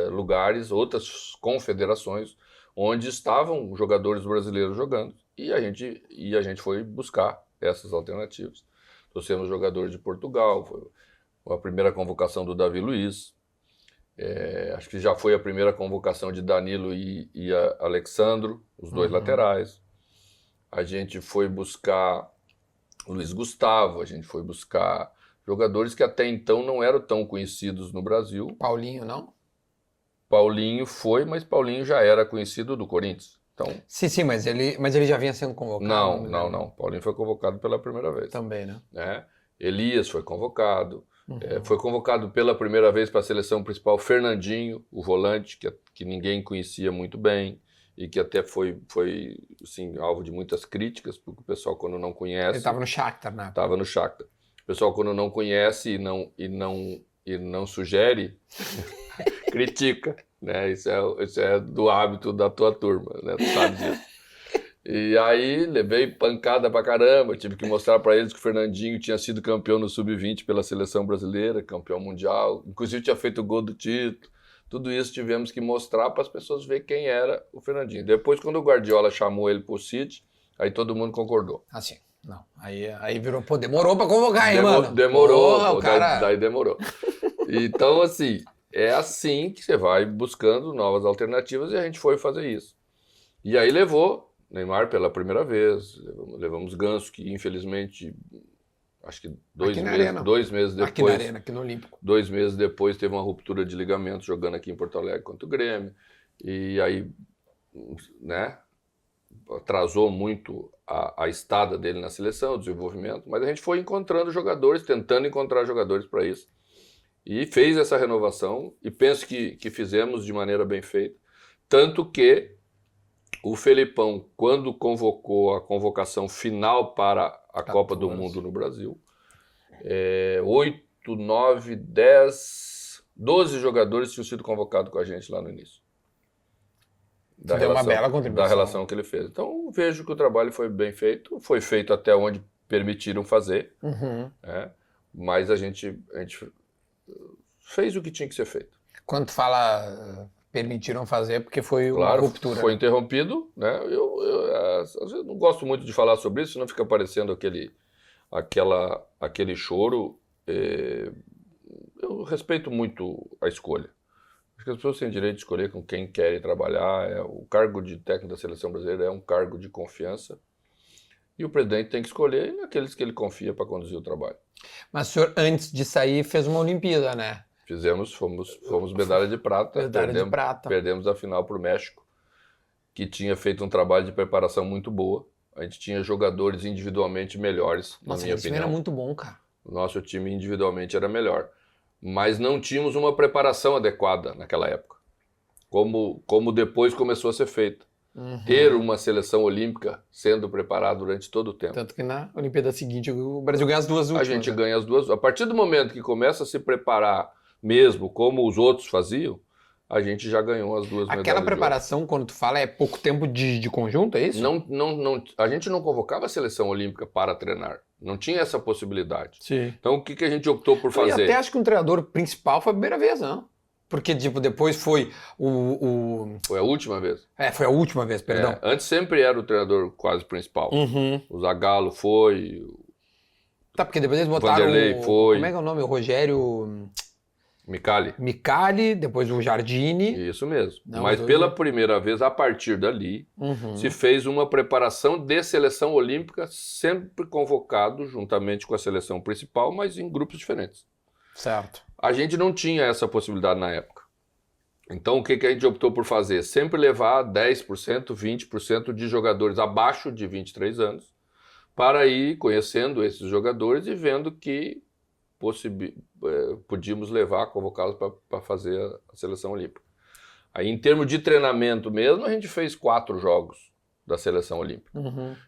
lugares, outras confederações, onde estavam jogadores brasileiros jogando, e a gente foi buscar essas alternativas. Trouxemos jogadores de Portugal, foi a primeira convocação do Davi Luiz, acho que já foi a primeira convocação de Danilo e Alexandro, os dois laterais. A gente foi buscar Luiz Gustavo, a gente foi buscar jogadores que até então não eram tão conhecidos no Brasil.
Paulinho, não?
Paulinho foi, mas Paulinho já era conhecido do Corinthians. Então,
Sim, mas ele já vinha sendo convocado.
Não. Paulinho foi convocado pela primeira vez.
Também, né?
Elias foi convocado. Foi convocado pela primeira vez para a seleção principal Fernandinho, o volante, que ninguém conhecia muito bem e que até foi assim, alvo de muitas críticas, porque o pessoal, quando não conhece...
Ele estava no Shakhtar, né?
Estava no Shakhtar. O pessoal, quando não conhece e não sugere, critica, né? Isso é do hábito da tua turma, né? Tu sabe disso. E aí levei pancada pra caramba, tive que mostrar para eles que o Fernandinho tinha sido campeão no Sub-20 pela seleção brasileira, campeão mundial, inclusive tinha feito o gol do título. Tudo isso tivemos que mostrar para as pessoas verem quem era o Fernandinho. Depois, quando o Guardiola chamou ele pro City, aí todo mundo concordou.
Assim, não. Aí virou, pô, demorou para convocar, hein, mano?
Demorou,
porra,
pô,
cara...
daí demorou. Então, assim, é assim que você vai buscando novas alternativas e a gente foi fazer isso. E aí levou Neymar pela primeira vez, levamos Ganso, que infelizmente, acho que 2 meses depois...
Aqui na Arena, aqui no Olímpico.
2 meses depois teve uma ruptura de ligamento jogando aqui em Porto Alegre contra o Grêmio. E aí, né, atrasou muito a estada dele na seleção, o desenvolvimento, mas a gente foi encontrando jogadores, tentando encontrar jogadores para isso. E fez essa renovação, e penso que fizemos de maneira bem feita. Tanto que o Felipão, quando convocou a convocação final para a Copa do Mundo no Brasil, 8, 9, 10, 12 jogadores tinham sido convocados com a gente lá no início.
Deu uma bela contribuição.
Da relação que ele fez. Então, vejo que o trabalho foi bem feito, foi feito até onde permitiram fazer, mas a gente fez o que tinha que ser feito.
Quando tu fala permitiram fazer, porque foi uma ruptura.
Foi interrompido, né? Às vezes eu não gosto muito de falar sobre isso, senão fica parecendo aquele choro. Eu respeito muito a escolha. Acho que as pessoas têm direito de escolher com quem querem trabalhar. O cargo de técnico da seleção brasileira é um cargo de confiança. E o presidente tem que escolher naqueles que ele confia para conduzir o trabalho.
Mas o senhor, antes de sair, fez uma Olimpíada, né?
Fomos medalha de prata. Perdemos a final para o México, que tinha feito um trabalho de preparação muito boa. A gente tinha jogadores individualmente melhores, na minha opinião.
Era muito bom, cara.
O nosso time individualmente era melhor. Mas não tínhamos uma preparação adequada naquela época. Como depois começou a ser feita. Ter uma seleção olímpica sendo preparada durante todo o tempo.
Tanto que na Olimpíada seguinte o Brasil ganha as duas últimas.
A gente ganha as duas. A partir do momento que começa a se preparar mesmo como os outros faziam, a gente já ganhou as duas medalhas.
Aquela preparação, quando tu fala, é pouco tempo de conjunto, é isso?
Não, a gente não convocava a seleção olímpica para treinar. Não tinha essa possibilidade.
Sim.
Então o que a gente optou por fazer?
Eu até acho que um treinador principal foi a primeira vez, não? Porque, tipo, depois foi
Foi a última vez.
foi a última vez, perdão.
Antes sempre era o treinador quase principal. O Zagallo foi.
Tá, porque depois eles botaram
Vanderlei foi.
Como é que é o nome? O Rogério
Micali,
depois o Jardine.
Isso mesmo.
Não,
mas pela primeira vez, a partir dali, se fez uma preparação de seleção olímpica, sempre convocado juntamente com a seleção principal, mas em grupos diferentes.
Certo.
A gente não tinha essa possibilidade na época. Então, o que a gente optou por fazer? Sempre levar 10%, 20% de jogadores abaixo de 23 anos para ir conhecendo esses jogadores e vendo que podíamos levar, convocá-los para fazer a seleção olímpica. Aí, em termos de treinamento mesmo, a gente fez 4 jogos da seleção olímpica.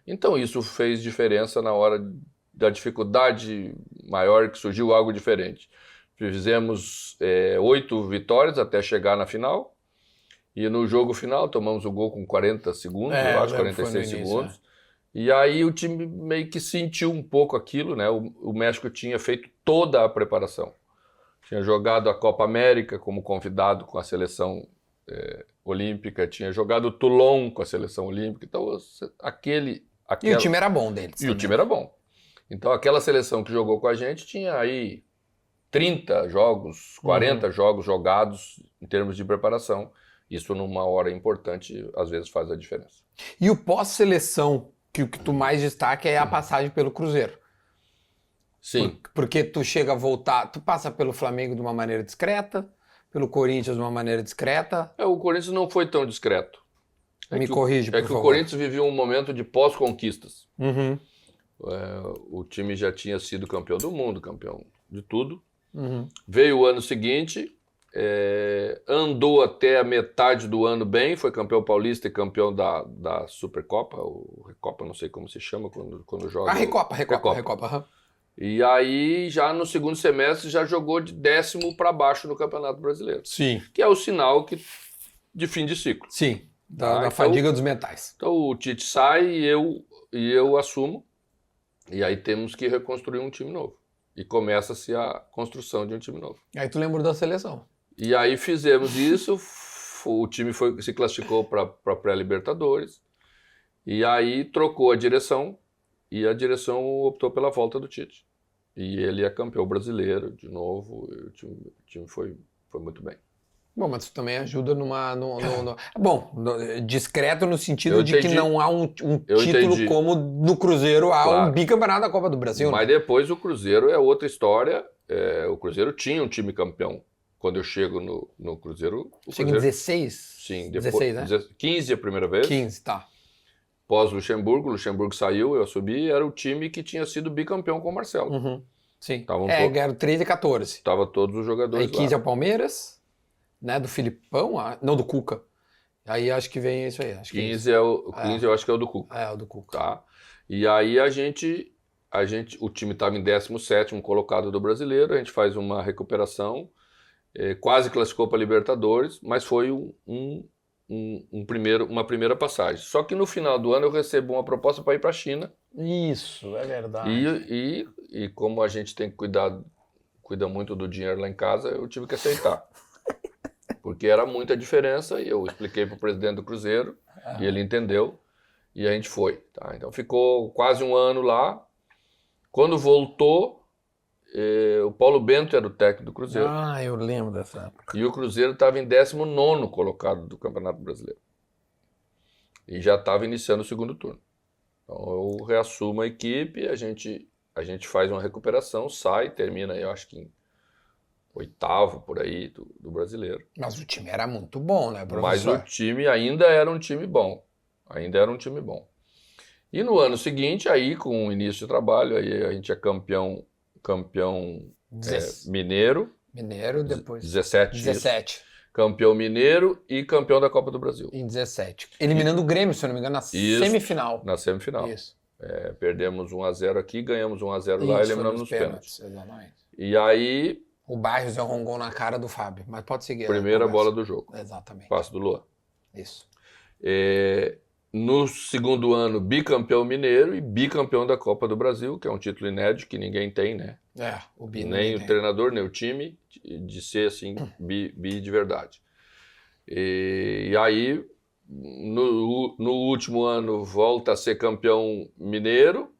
Então, isso fez diferença na hora da dificuldade maior que surgiu algo diferente. Fizemos 8 vitórias até chegar na final. E no jogo final tomamos o gol com 40 segundos, eu acho, 46 segundos. E aí o time meio que sentiu um pouco aquilo, né? O México tinha feito toda a preparação. Tinha jogado a Copa América como convidado com a seleção olímpica, tinha jogado o Toulon com a seleção olímpica. Então,
E o time era bom deles.
E o time era bom. Então, aquela seleção que jogou com a gente tinha aí 30 jogos, 40 jogos jogados em termos de preparação. Isso numa hora importante, às vezes faz a diferença.
E o pós-seleção, que o que tu mais destaca é a passagem pelo Cruzeiro.
Sim.
Porque tu chega a voltar, tu passa pelo Flamengo de uma maneira discreta, pelo Corinthians de uma maneira discreta.
O Corinthians não foi tão discreto.
Me corrige, por favor.
O Corinthians vivia um momento de pós-conquistas. O time já tinha sido campeão do mundo, campeão de tudo. Veio o ano seguinte, andou até a metade do ano bem, foi campeão paulista e campeão da Supercopa, ou Recopa, não sei como se chama quando joga.
A Recopa.
E aí, já no segundo semestre, já jogou de 10º para baixo no Campeonato Brasileiro.
Sim.
Que é o sinal de fim de ciclo.
Sim, da fadiga dos metais.
Então o Tite sai e eu assumo, e aí temos que reconstruir um time novo. E começa-se a construção de um time novo.
Aí tu lembra da seleção.
E aí fizemos isso, o time se classificou para pré-Libertadores, e aí trocou a direção, e a direção optou pela volta do Tite. E ele é campeão brasileiro de novo, e o time foi muito bem.
Bom, mas isso também ajuda Bom, discreto no sentido de que não há um título como no Cruzeiro há um bicampeonato da Copa do Brasil.
Mas depois o Cruzeiro é outra história. O Cruzeiro tinha um time campeão. Quando eu chego no Cruzeiro...
Chega em 16?
Sim.
16, né?
15 a primeira vez.
15, tá.
Pós-Luxemburgo, saiu, eu subi, era o time que tinha sido bicampeão com o Marcelo.
Sim. Ganharam 13 e 14.
Tava todos os jogadores
aí 15 é o Palmeiras, né, do Filipão, não, do Cuca. Aí acho que vem isso aí. Acho
15 eu acho que é o do Cuca.
É o do Cuca.
Tá. E aí o time estava em 17º colocado do Brasileiro, a gente faz uma recuperação, quase classificou para Libertadores, mas foi uma primeira passagem. Só que no final do ano eu recebo uma proposta para ir para a China.
Isso, é verdade.
E como a gente tem que cuida muito do dinheiro lá em casa, eu tive que aceitar. Porque era muita diferença e eu expliquei para o presidente do Cruzeiro e ele entendeu e a gente foi. Tá? Então ficou quase um ano lá. Quando voltou, o Paulo Bento era o técnico do Cruzeiro.
Ah, eu lembro dessa época.
E o Cruzeiro estava em 19º colocado do Campeonato Brasileiro. E já estava iniciando o segundo turno. Então eu reassumo a equipe, a gente faz uma recuperação, sai, termina, eu acho que em 8º por aí do Brasileiro.
Mas o time era muito bom, né, professor?
Mas o time ainda era um time bom. E no ano seguinte, aí com o início de trabalho, aí a gente é campeão campeão
Dezes-
mineiro,
Mineiro, depois
17. isso.
17.
Campeão mineiro e campeão da Copa do Brasil.
Em 17. Eliminando o Grêmio, se eu não me engano, na
Isso.
semifinal.
Na semifinal.
Isso.
Perdemos 1-0 aqui, ganhamos 1-0 lá e
Isso,
eliminamos
foi
nos pênaltis.
Exatamente.
E aí,
O Barrios deu um gol na cara do Fábio, mas pode seguir.
primeira
a conversa.
bola do jogo.
Exatamente.
Passe do Luan.
Isso.
No segundo ano, bicampeão mineiro e bicampeão da Copa do Brasil, que é um título inédito que ninguém tem, né?
O Bi
Nem o treinador, nem o time, de ser assim, bi de verdade. E aí, no último ano, volta a ser campeão mineiro.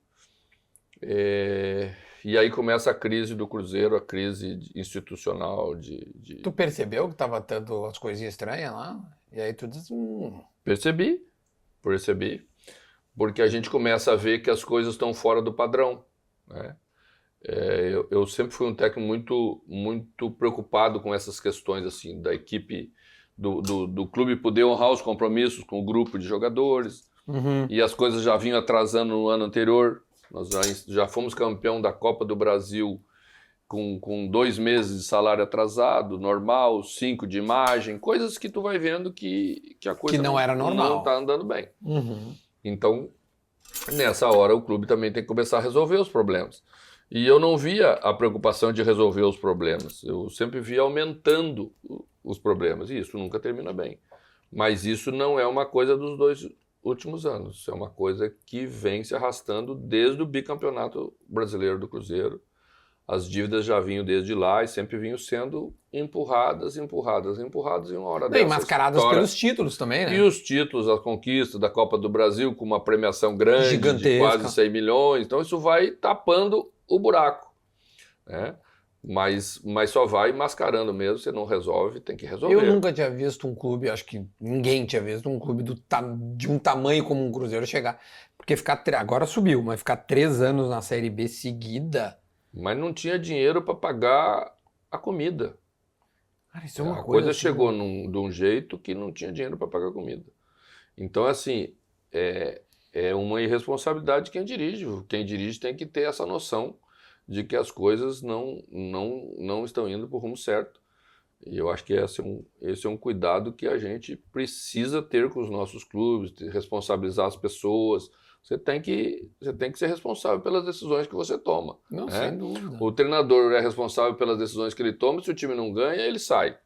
E aí começa a crise do Cruzeiro, a crise institucional
Tu percebeu que tava tendo as coisinhas estranhas lá? E aí tu diz...
Percebi, porque a gente começa a ver que as coisas estão fora do padrão, né? Eu sempre fui um técnico muito preocupado com essas questões assim, da equipe, do clube poder honrar os compromissos com o grupo de jogadores, e as coisas já vinham atrasando no ano anterior. Nós já fomos campeão da Copa do Brasil com 2 meses de salário atrasado, normal, 5 de imagem, coisas que tu vai vendo que a coisa
Que não era normal.
Não está andando bem. Então, nessa hora, o clube também tem que começar a resolver os problemas. E eu não via a preocupação de resolver os problemas. Eu sempre via aumentando os problemas. E isso nunca termina bem. Mas isso não é uma coisa dos 2 últimos anos. Isso é uma coisa que vem se arrastando desde o bicampeonato brasileiro do Cruzeiro. As dívidas já vinham desde lá e sempre vinham sendo empurradas, e uma hora dessa
mascaradas pelos títulos também, né?
E os títulos, a conquista da Copa do Brasil com uma premiação grande,
gigantesca,
de quase 100 milhões. Então isso vai tapando o buraco, né? Mas só vai mascarando mesmo, você não resolve, tem que resolver.
Eu nunca tinha visto um clube, acho que ninguém tinha visto um clube de um tamanho como um Cruzeiro chegar. Porque agora subiu, mas ficar 3 anos na Série B seguida...
Mas não tinha dinheiro para pagar a comida.
Cara, isso é uma
A
coisa
coisa
assim,
chegou de um jeito que não tinha dinheiro para pagar a comida. Então, assim, é uma irresponsabilidade de quem dirige. Quem dirige tem que ter essa noção de que as coisas não estão indo para o rumo certo. E eu acho que esse é um cuidado que a gente precisa ter com os nossos clubes, responsabilizar as pessoas. Você tem que ser responsável pelas decisões que você toma.
Não,
né?
sem dúvida.
O treinador é responsável pelas decisões que ele toma. Se o time não ganha, ele sai.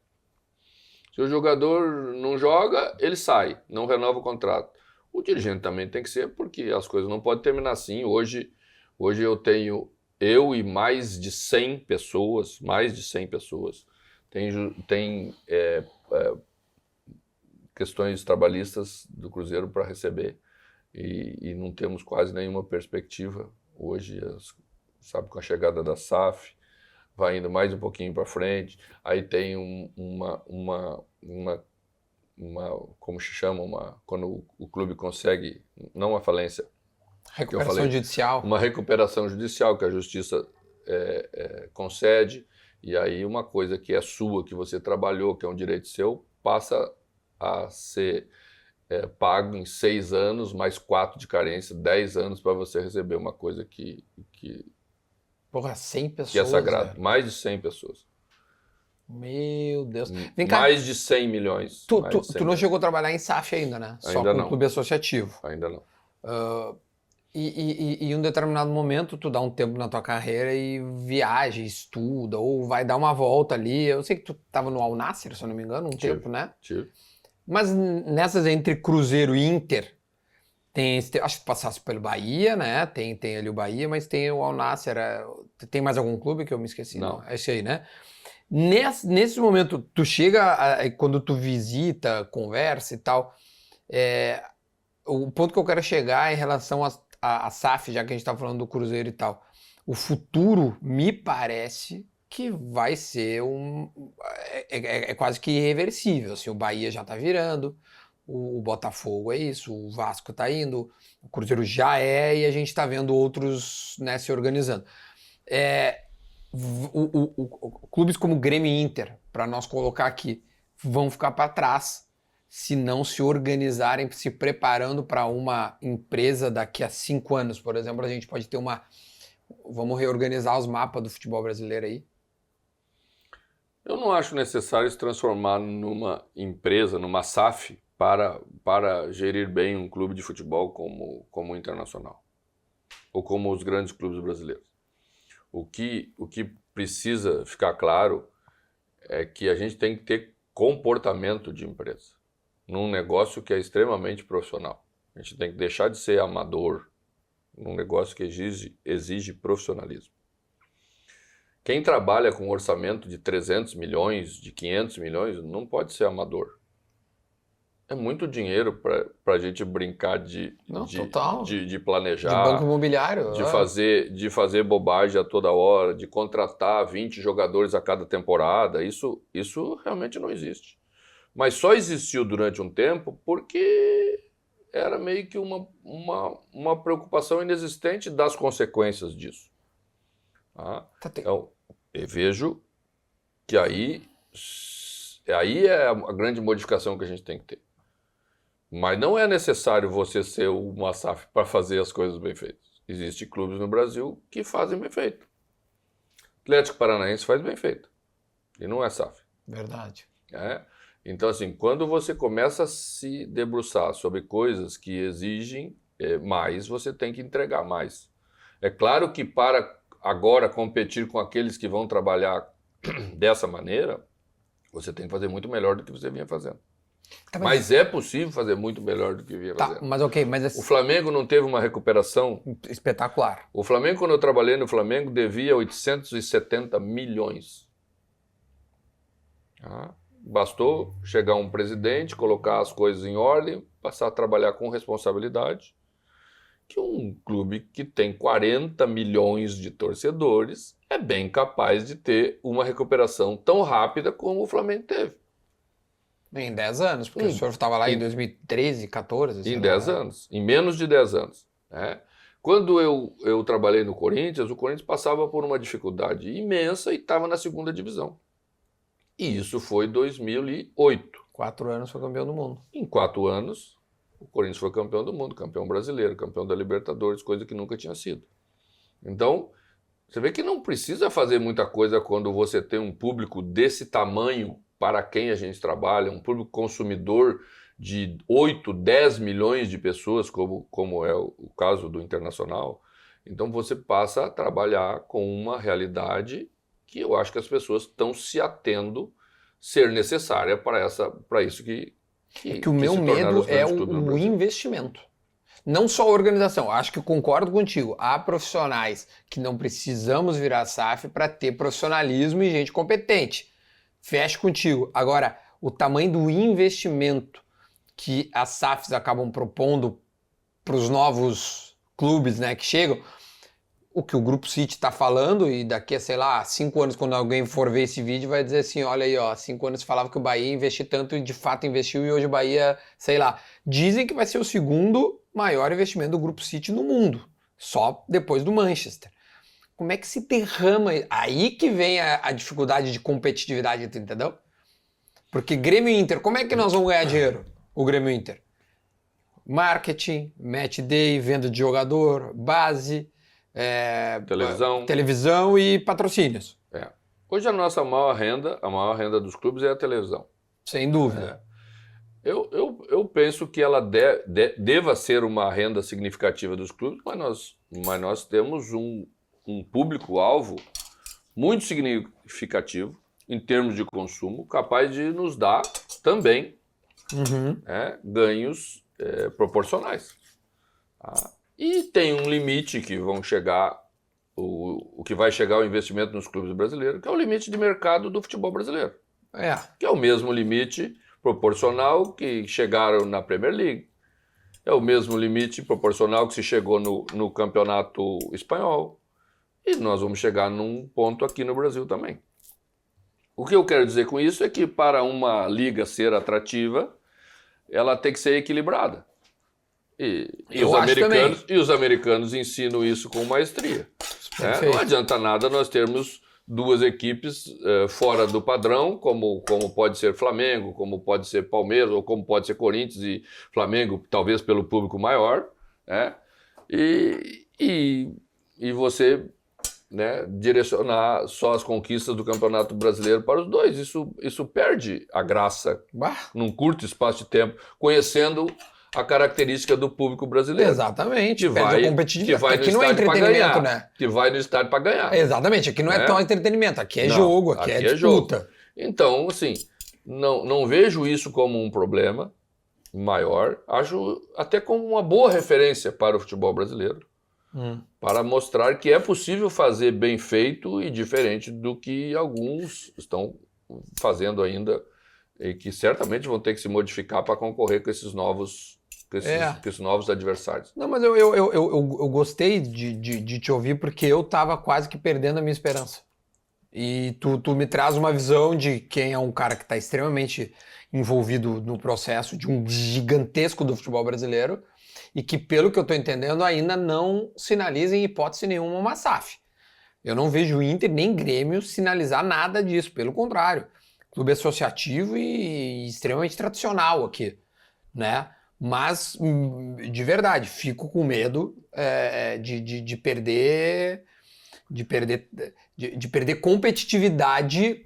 Se o jogador não joga, ele sai, não renova o contrato. O dirigente também tem que ser, porque as coisas não podem terminar assim. Hoje eu tenho e mais de 100 pessoas, tem questões trabalhistas do Cruzeiro para receber. E não temos quase nenhuma perspectiva hoje, sabe, com a chegada da SAF, vai indo mais um pouquinho para frente, aí tem como se chama, quando o clube consegue, não uma falência,
Recuperação judicial.
uma recuperação judicial que a justiça concede, e aí uma coisa que é sua, que você trabalhou, que é um direito seu, passa a ser... pago em 6 anos, mais 4 de carência, 10 anos para você receber uma coisa que
Porra, 100 pessoas.
que é sagrado.
Velho.
Mais de 100 pessoas.
Meu Deus. Vem cá.
Mais de 100 milhões.
Tu não chegou a trabalhar em SAF ainda, né? Só
Ainda
com
não.
o clube associativo.
Ainda não.
E em um determinado momento, tu dá um tempo na tua carreira e viaja, estuda, ou vai dar uma volta ali. Eu sei que tu estava no Al Nassr, se eu não me engano, tempo, né?
Tive.
Mas nessas entre Cruzeiro e Inter, acho que tu passasse pelo Bahia, né? Tem ali o Bahia, mas tem o Al Nassr. Tem mais algum clube que eu me esqueci?
Não.
É esse aí, né? Nesse momento, tu chega, quando tu visita, conversa e tal, o ponto que eu quero chegar em relação a SAF, já que a gente tá falando do Cruzeiro e tal, o futuro me parece que vai ser quase que irreversível, assim, o Bahia já tá virando, o Botafogo é isso, o Vasco tá indo, o Cruzeiro já e a gente tá vendo outros, né, se organizando. Clubes como Grêmio e Inter, para nós colocar aqui, vão ficar para trás se não se organizarem, se preparando para uma empresa daqui a 5 anos, por exemplo, a gente pode ter Vamos reorganizar os mapas do futebol brasileiro aí.
Eu não acho necessário se transformar numa empresa, numa SAF, para gerir bem um clube de futebol como o Internacional, ou como os grandes clubes brasileiros. O que precisa ficar claro é que a gente tem que ter comportamento de empresa, num negócio que é extremamente profissional. A gente tem que deixar de ser amador, num negócio que exige profissionalismo. Quem trabalha com um orçamento de 300 milhões, de 500 milhões, não pode ser amador. É muito dinheiro para a gente brincar de planejar,
de banco imobiliário,
de fazer bobagem a toda hora, de contratar 20 jogadores a cada temporada. Isso realmente não existe. Mas só existiu durante um tempo porque era meio que uma preocupação inexistente das consequências disso. Então, eu vejo que aí é a grande modificação que a gente tem que ter. Mas não é necessário você ser uma SAF para fazer as coisas bem feitas. Existem clubes no Brasil que fazem bem feito. Atlético Paranaense faz bem feito. E não é SAF.
Verdade.
Então, assim, quando você começa a se debruçar sobre coisas que exigem mais, você tem que entregar mais. É claro que para agora competir com aqueles que vão trabalhar dessa maneira, você tem que fazer muito melhor do que você vinha fazendo. Mas é possível fazer muito melhor do que vinha fazendo.
Mas
o Flamengo não teve uma recuperação
espetacular.
O Flamengo, quando eu trabalhei no Flamengo, devia 870 milhões. Bastou chegar um presidente, colocar as coisas em ordem, passar a trabalhar com responsabilidade, que um clube que tem 40 milhões de torcedores é bem capaz de ter uma recuperação tão rápida como o Flamengo teve.
Em 10 anos, porque o senhor estava lá em 2013, 14.
Em 10 anos, em menos de 10 anos. Quando eu trabalhei no Corinthians, o Corinthians passava por uma dificuldade imensa e estava na segunda divisão. E isso foi 2008.
4 anos foi campeão do mundo.
Em 4 anos, o Corinthians foi campeão do mundo, campeão brasileiro, campeão da Libertadores, coisa que nunca tinha sido. Então, você vê que não precisa fazer muita coisa quando você tem um público desse tamanho para quem a gente trabalha, um público consumidor de 8, 10 milhões de pessoas, como é o caso do Internacional. Então você passa a trabalhar com uma realidade que eu acho que as pessoas estão se ser necessária para isso que
o meu medo é o investimento. Não só a organização, acho que concordo contigo. Há profissionais que não precisamos virar SAF para ter profissionalismo e gente competente. Fecho contigo. Agora, o tamanho do investimento que as SAFs acabam propondo para os novos clubes, né, que chegam, o que o Grupo City está falando, e daqui a, sei lá, 5 anos, quando alguém for ver esse vídeo, vai dizer assim, olha aí, 5 anos falava que o Bahia ia investir tanto e de fato investiu, e hoje o Bahia, sei lá, dizem que vai ser o segundo maior investimento do Grupo City no mundo, só depois do Manchester. Como é que se derrama? Aí que vem a dificuldade de competitividade, entendeu? Porque Grêmio e Inter, como é que nós vamos ganhar dinheiro? O Grêmio e Inter. Marketing, match day, venda de jogador, base, televisão e patrocínios.
Hoje a nossa maior renda dos clubes é a televisão.
Sem dúvida.
Eu penso que ela deva ser uma renda significativa dos clubes, mas nós temos um público-alvo muito significativo em termos de consumo, capaz de nos dar também ganhos proporcionais. E tem um limite que vão chegar, o que vai chegar o investimento nos clubes brasileiros, que é o limite de mercado do futebol brasileiro. Que é o mesmo limite proporcional que chegaram na Premier League. É o mesmo limite proporcional que se chegou no campeonato espanhol. E nós vamos chegar num ponto aqui no Brasil também. O que eu quero dizer com isso é que para uma liga ser atrativa, ela tem que ser equilibrada. E os americanos ensinam isso com maestria. Não adianta nada nós termos 2 equipes fora do padrão, como pode ser Flamengo, como pode ser Palmeiras, ou como pode ser Corinthians e Flamengo, talvez pelo público maior, e e você, né, direcionar só as conquistas do Campeonato Brasileiro para os dois. Isso perde a graça num curto espaço de tempo, conhecendo a característica do público brasileiro.
Exatamente,
Que
perde
vai,
a competitividade.
que vai
Aqui
no
não é
estádio para
entretenimento,
ganhar,
né?
que vai no estádio para ganhar.
Exatamente, aqui não é tão entretenimento, aqui é jogo, aqui é disputa.
Jogo. Então, assim, não vejo isso como um problema maior, acho até como uma boa referência para o futebol brasileiro, para mostrar que é possível fazer bem feito e diferente do que alguns estão fazendo ainda e que certamente vão ter que se modificar para concorrer com esses novos, com esses novos adversários.
Não, mas eu gostei de te ouvir porque eu tava quase que perdendo a minha esperança. E tu me traz uma visão de quem é um cara que está extremamente envolvido no processo de um gigantesco do futebol brasileiro e que, pelo que eu estou entendendo, ainda não sinaliza em hipótese nenhuma uma SAF. Eu não vejo o Inter nem Grêmio sinalizar nada disso, pelo contrário. Clube associativo e extremamente tradicional aqui, né? Mas, de verdade, fico com medo de perder competitividade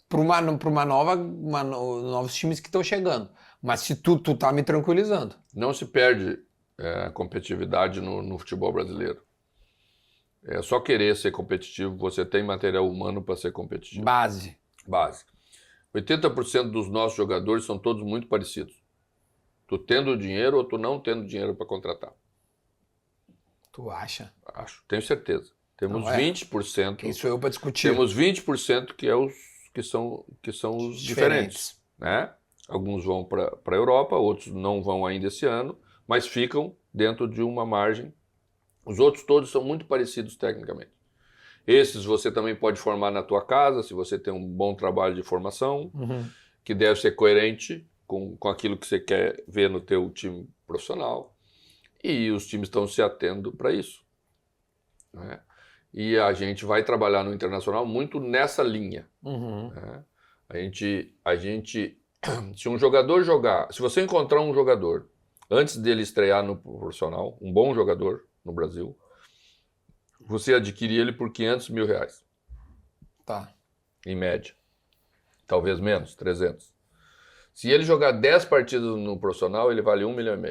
para novos times que estão chegando. Mas se tu tá me tranquilizando.
Não se perde competitividade no futebol brasileiro. É só querer ser competitivo, você tem material humano para ser competitivo.
Base.
80% dos nossos jogadores são todos muito parecidos. Tu tendo dinheiro ou tu não tendo dinheiro para contratar.
Tu acha?
Acho, tenho certeza. Temos 20%.
Quem sou eu para discutir?
Temos 20% que são os diferentes, né? Alguns vão para a Europa, outros não vão ainda esse ano, mas ficam dentro de uma margem. Os outros todos são muito parecidos tecnicamente. Esses você também pode formar na tua casa, se você tem um bom trabalho de formação, que deve ser coerente com aquilo que você quer ver no teu time profissional. E os times estão se atendo para isso, né? E a gente vai trabalhar no internacional muito nessa linha. Né? A gente, se um jogador jogar, se você encontrar um jogador antes dele estrear no profissional, um bom jogador no Brasil, você adquire ele por R$500 mil.
Tá.
Em média. Talvez menos, 300. Se ele jogar 10 partidas no profissional, ele vale 1,5 milhão.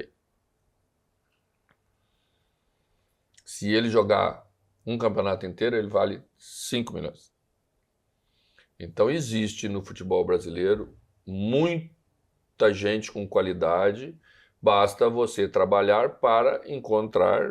Se ele jogar um campeonato inteiro, ele vale 5 milhões. Então existe no futebol brasileiro muita gente com qualidade, basta você trabalhar para encontrar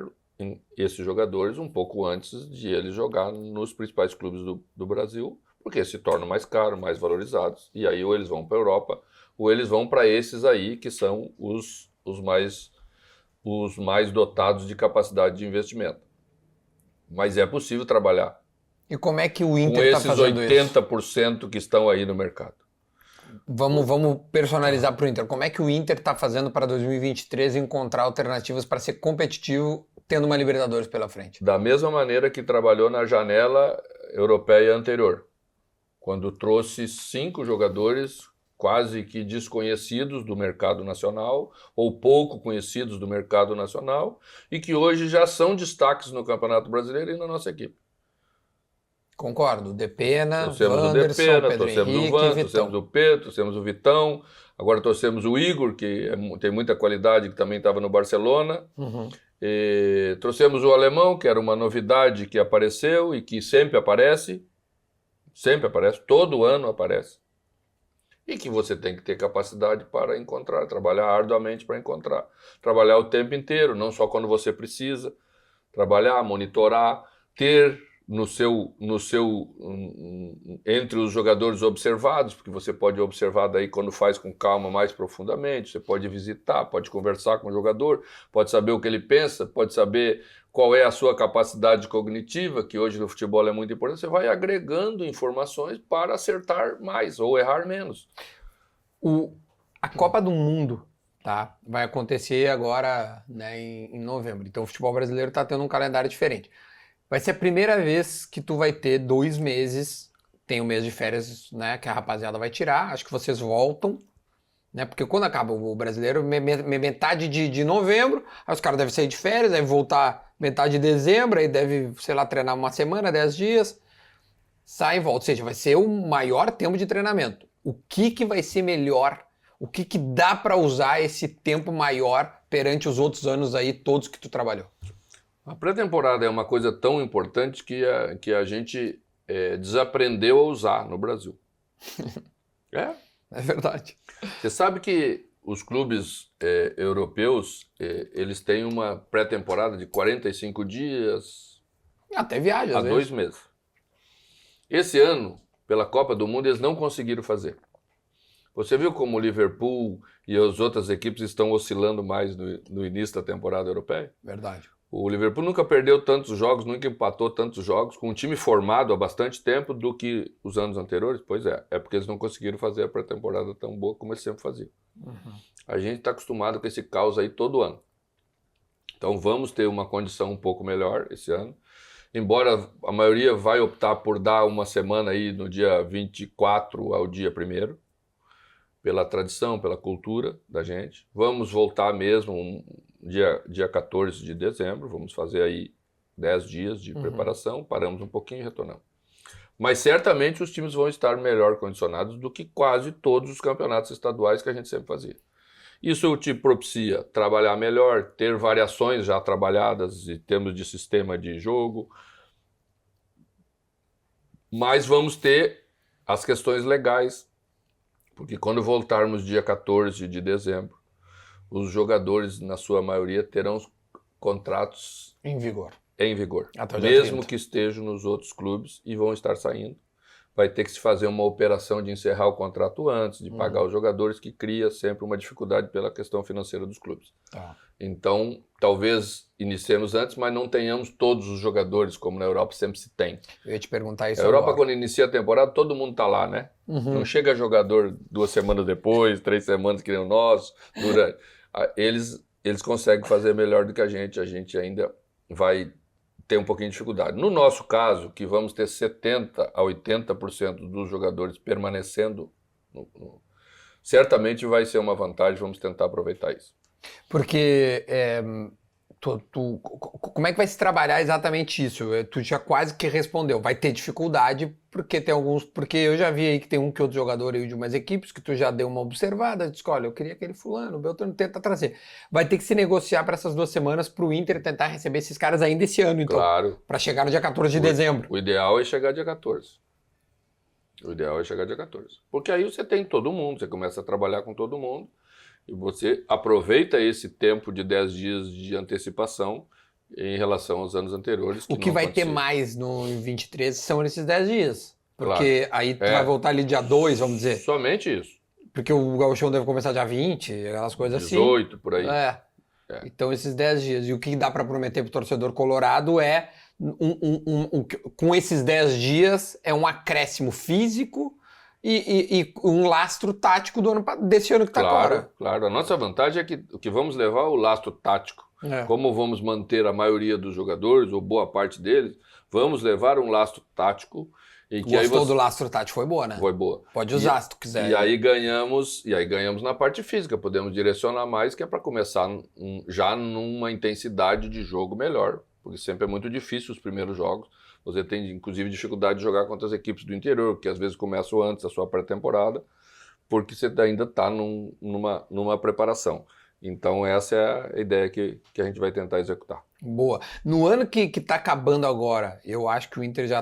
esses jogadores um pouco antes de eles jogar nos principais clubes do Brasil, porque se tornam mais caros, mais valorizados, e aí ou eles vão para a Europa, ou eles vão para esses aí que são os mais dotados de capacidade de investimento. Mas é possível trabalhar.
E como é que o Inter está fazendo isso?
Com esses 80% que estão aí no mercado.
Vamos personalizar para o Inter. Como é que o Inter está fazendo para 2023 encontrar alternativas para ser competitivo tendo uma Libertadores pela frente?
Da mesma maneira que trabalhou na janela europeia anterior, quando trouxe 5 jogadores quase que desconhecidos do mercado nacional ou pouco conhecidos do mercado nacional e que hoje já são destaques no Campeonato Brasileiro e na nossa equipe.
Concordo. Depena,
Torcemos
Wanderson,
o Depena,
Pedro
torcemos
Henrique,
o Wanderson,
Vitão.
torcemos o Pedro, torcemos o Vitão, agora torcemos o Igor, que tem muita qualidade, que também estava no Barcelona. E trouxemos o Alemão, que era uma novidade que apareceu e que sempre aparece, todo ano aparece. E que você tem que ter capacidade para encontrar, trabalhar arduamente para encontrar. Trabalhar o tempo inteiro, não só quando você precisa. Trabalhar, monitorar, ter entre os jogadores observados, porque você pode observar daí quando faz com calma mais profundamente, você pode visitar, pode conversar com o jogador, pode saber o que ele pensa, pode saber qual é a sua capacidade cognitiva, que hoje no futebol é muito importante, você vai agregando informações para acertar mais ou errar menos.
A Copa do Mundo, tá, vai acontecer agora, né, em novembro, então o futebol brasileiro está tendo um calendário diferente. Vai ser a primeira vez que tu vai ter 2 meses, tem o mês de férias, né, que a rapaziada vai tirar, acho que vocês voltam, né? Porque quando acaba o brasileiro, metade de novembro, aí os caras devem sair de férias, devem voltar metade de dezembro, aí deve, sei lá, treinar uma semana, 10 dias, sai e volta. Ou seja, vai ser o maior tempo de treinamento. O que vai ser melhor? O que dá para usar esse tempo maior perante os outros anos aí, todos que tu trabalhou?
A pré-temporada é uma coisa tão importante que a gente desaprendeu a usar no Brasil.
É verdade.
Você sabe que os clubes europeus, eles têm uma pré-temporada de 45 dias
Até viagem,
a
às
2
vezes.
meses. Esse ano, pela Copa do Mundo, eles não conseguiram fazer. Você viu como o Liverpool e as outras equipes estão oscilando mais no início da temporada europeia?
Verdade.
O Liverpool nunca perdeu tantos jogos, nunca empatou tantos jogos, com um time formado há bastante tempo do que os anos anteriores. Pois é porque eles não conseguiram fazer a pré-temporada tão boa como eles sempre faziam.
Uhum.
A gente está acostumado com esse caos aí todo ano. Então vamos ter uma condição um pouco melhor esse ano. Embora a maioria vai optar por dar uma semana aí no dia 24 ao dia 1º, pela tradição, pela cultura da gente. Vamos voltar mesmo dia 14 de dezembro, vamos fazer aí 10 dias de preparação, paramos um pouquinho e retornamos. Mas certamente os times vão estar melhor condicionados do que quase todos os campeonatos estaduais que a gente sempre fazia. Isso te propicia trabalhar melhor, ter variações já trabalhadas em termos de sistema de jogo, mas vamos ter as questões legais, porque quando voltarmos dia 14 de dezembro, os jogadores, na sua maioria, terão os contratos
em vigor. Até o dia
mesmo
30.
que estejam nos outros clubes e vão estar saindo. Vai ter que se fazer uma operação de encerrar o contrato antes, de pagar os jogadores, que cria sempre uma dificuldade pela questão financeira dos clubes.
Tá.
Então, talvez iniciemos antes, mas não tenhamos todos os jogadores, como na Europa sempre se tem.
Eu ia te perguntar isso
A Europa,
agora.
quando inicia a temporada, todo mundo tá lá, né? Não chega jogador 2 semanas depois, 3 semanas que nem o nosso. Eles conseguem fazer melhor do que a gente ainda vai ter um pouquinho de dificuldade. No nosso caso, que vamos ter 70% a 80% dos jogadores permanecendo, certamente vai ser uma vantagem, vamos tentar aproveitar isso.
Porque como é que vai se trabalhar exatamente isso? Tu já quase que respondeu. Vai ter dificuldade, porque tem alguns. Porque eu já vi aí que tem um que outro jogador aí de umas equipes que tu já deu uma observada, disse, olha, eu queria aquele fulano, o Beltrano tenta trazer. Vai ter que se negociar para essas 2 semanas para o Inter tentar receber esses caras ainda esse ano, então.
Claro.
Para chegar no dia 14 de dezembro.
O ideal é chegar dia 14. Porque aí você tem todo mundo, você começa a trabalhar com todo mundo. E você aproveita esse tempo de 10 dias de antecipação em relação aos anos anteriores.
O que vai ter mais no 23 são esses 10 dias. Porque aí tu vai voltar ali dia 2, vamos dizer.
Somente isso.
Porque o Gauchão deve começar dia 20, aquelas coisas
18,
assim.
por aí.
Então esses 10 dias. E o que dá para prometer pro torcedor colorado é, com esses 10 dias, é um acréscimo físico e um lastro tático desse ano que está agora.
Claro, a nossa vantagem é que vamos levar o lastro tático. Como vamos manter a maioria dos jogadores, ou boa parte deles, vamos levar um lastro tático.
Gostou do lastro tático, foi boa, né?
Foi boa.
Pode usar se tu quiser.
E aí ganhamos na parte física, podemos direcionar mais, que é para começar já numa intensidade de jogo melhor, porque sempre é muito difícil os primeiros jogos. Você tem, inclusive, dificuldade de jogar contra as equipes do interior, que às vezes começam antes da sua pré-temporada, porque você ainda está numa preparação. Então, essa é a ideia que a gente vai tentar executar.
Boa. No ano que está acabando agora, eu acho que o Inter já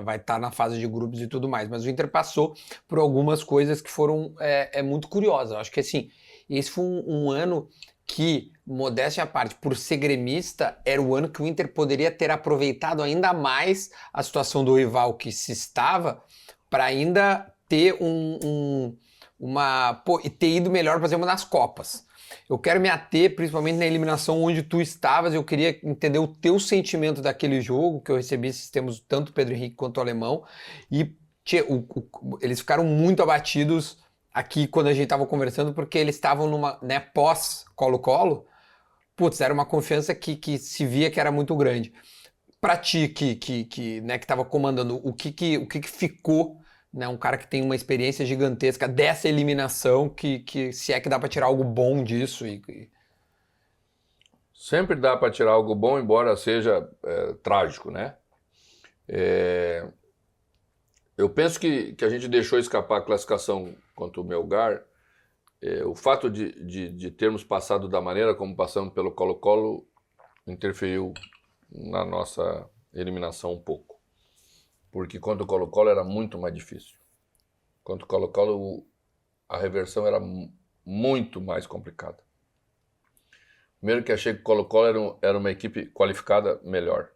vai estar na fase de grupos e tudo mais, mas o Inter passou por algumas coisas que foram muito curiosas. Eu acho que, assim, esse foi um ano que, modéstia à parte, por ser gremista, era o ano que o Inter poderia ter aproveitado ainda mais a situação do rival que se estava para ainda ter e ter ido melhor, por exemplo, nas Copas. Eu quero me ater principalmente na eliminação onde tu estavas. Eu queria entender o teu sentimento daquele jogo, que eu recebi esses tempos, tanto o Pedro Henrique quanto o Alemão, e eles ficaram muito abatidos aqui quando a gente estava conversando, porque eles estavam numa, né, pós-Colo-Colo, putz, era uma confiança que se via que era muito grande. Para ti, que estava comandando, o que ficou né, um cara que tem uma experiência gigantesca dessa eliminação, que se é que dá para tirar algo bom disso.
Sempre dá para tirar algo bom, embora seja trágico, né? Eu penso que a gente deixou escapar a classificação contra o Melgar. O fato de termos passado da maneira como passamos pelo Colo-Colo interferiu na nossa eliminação um pouco. Porque contra o Colo-Colo era muito mais difícil. Contra o Colo-Colo a reversão era muito mais complicada. Primeiro que achei que o Colo-Colo era uma equipe qualificada melhor,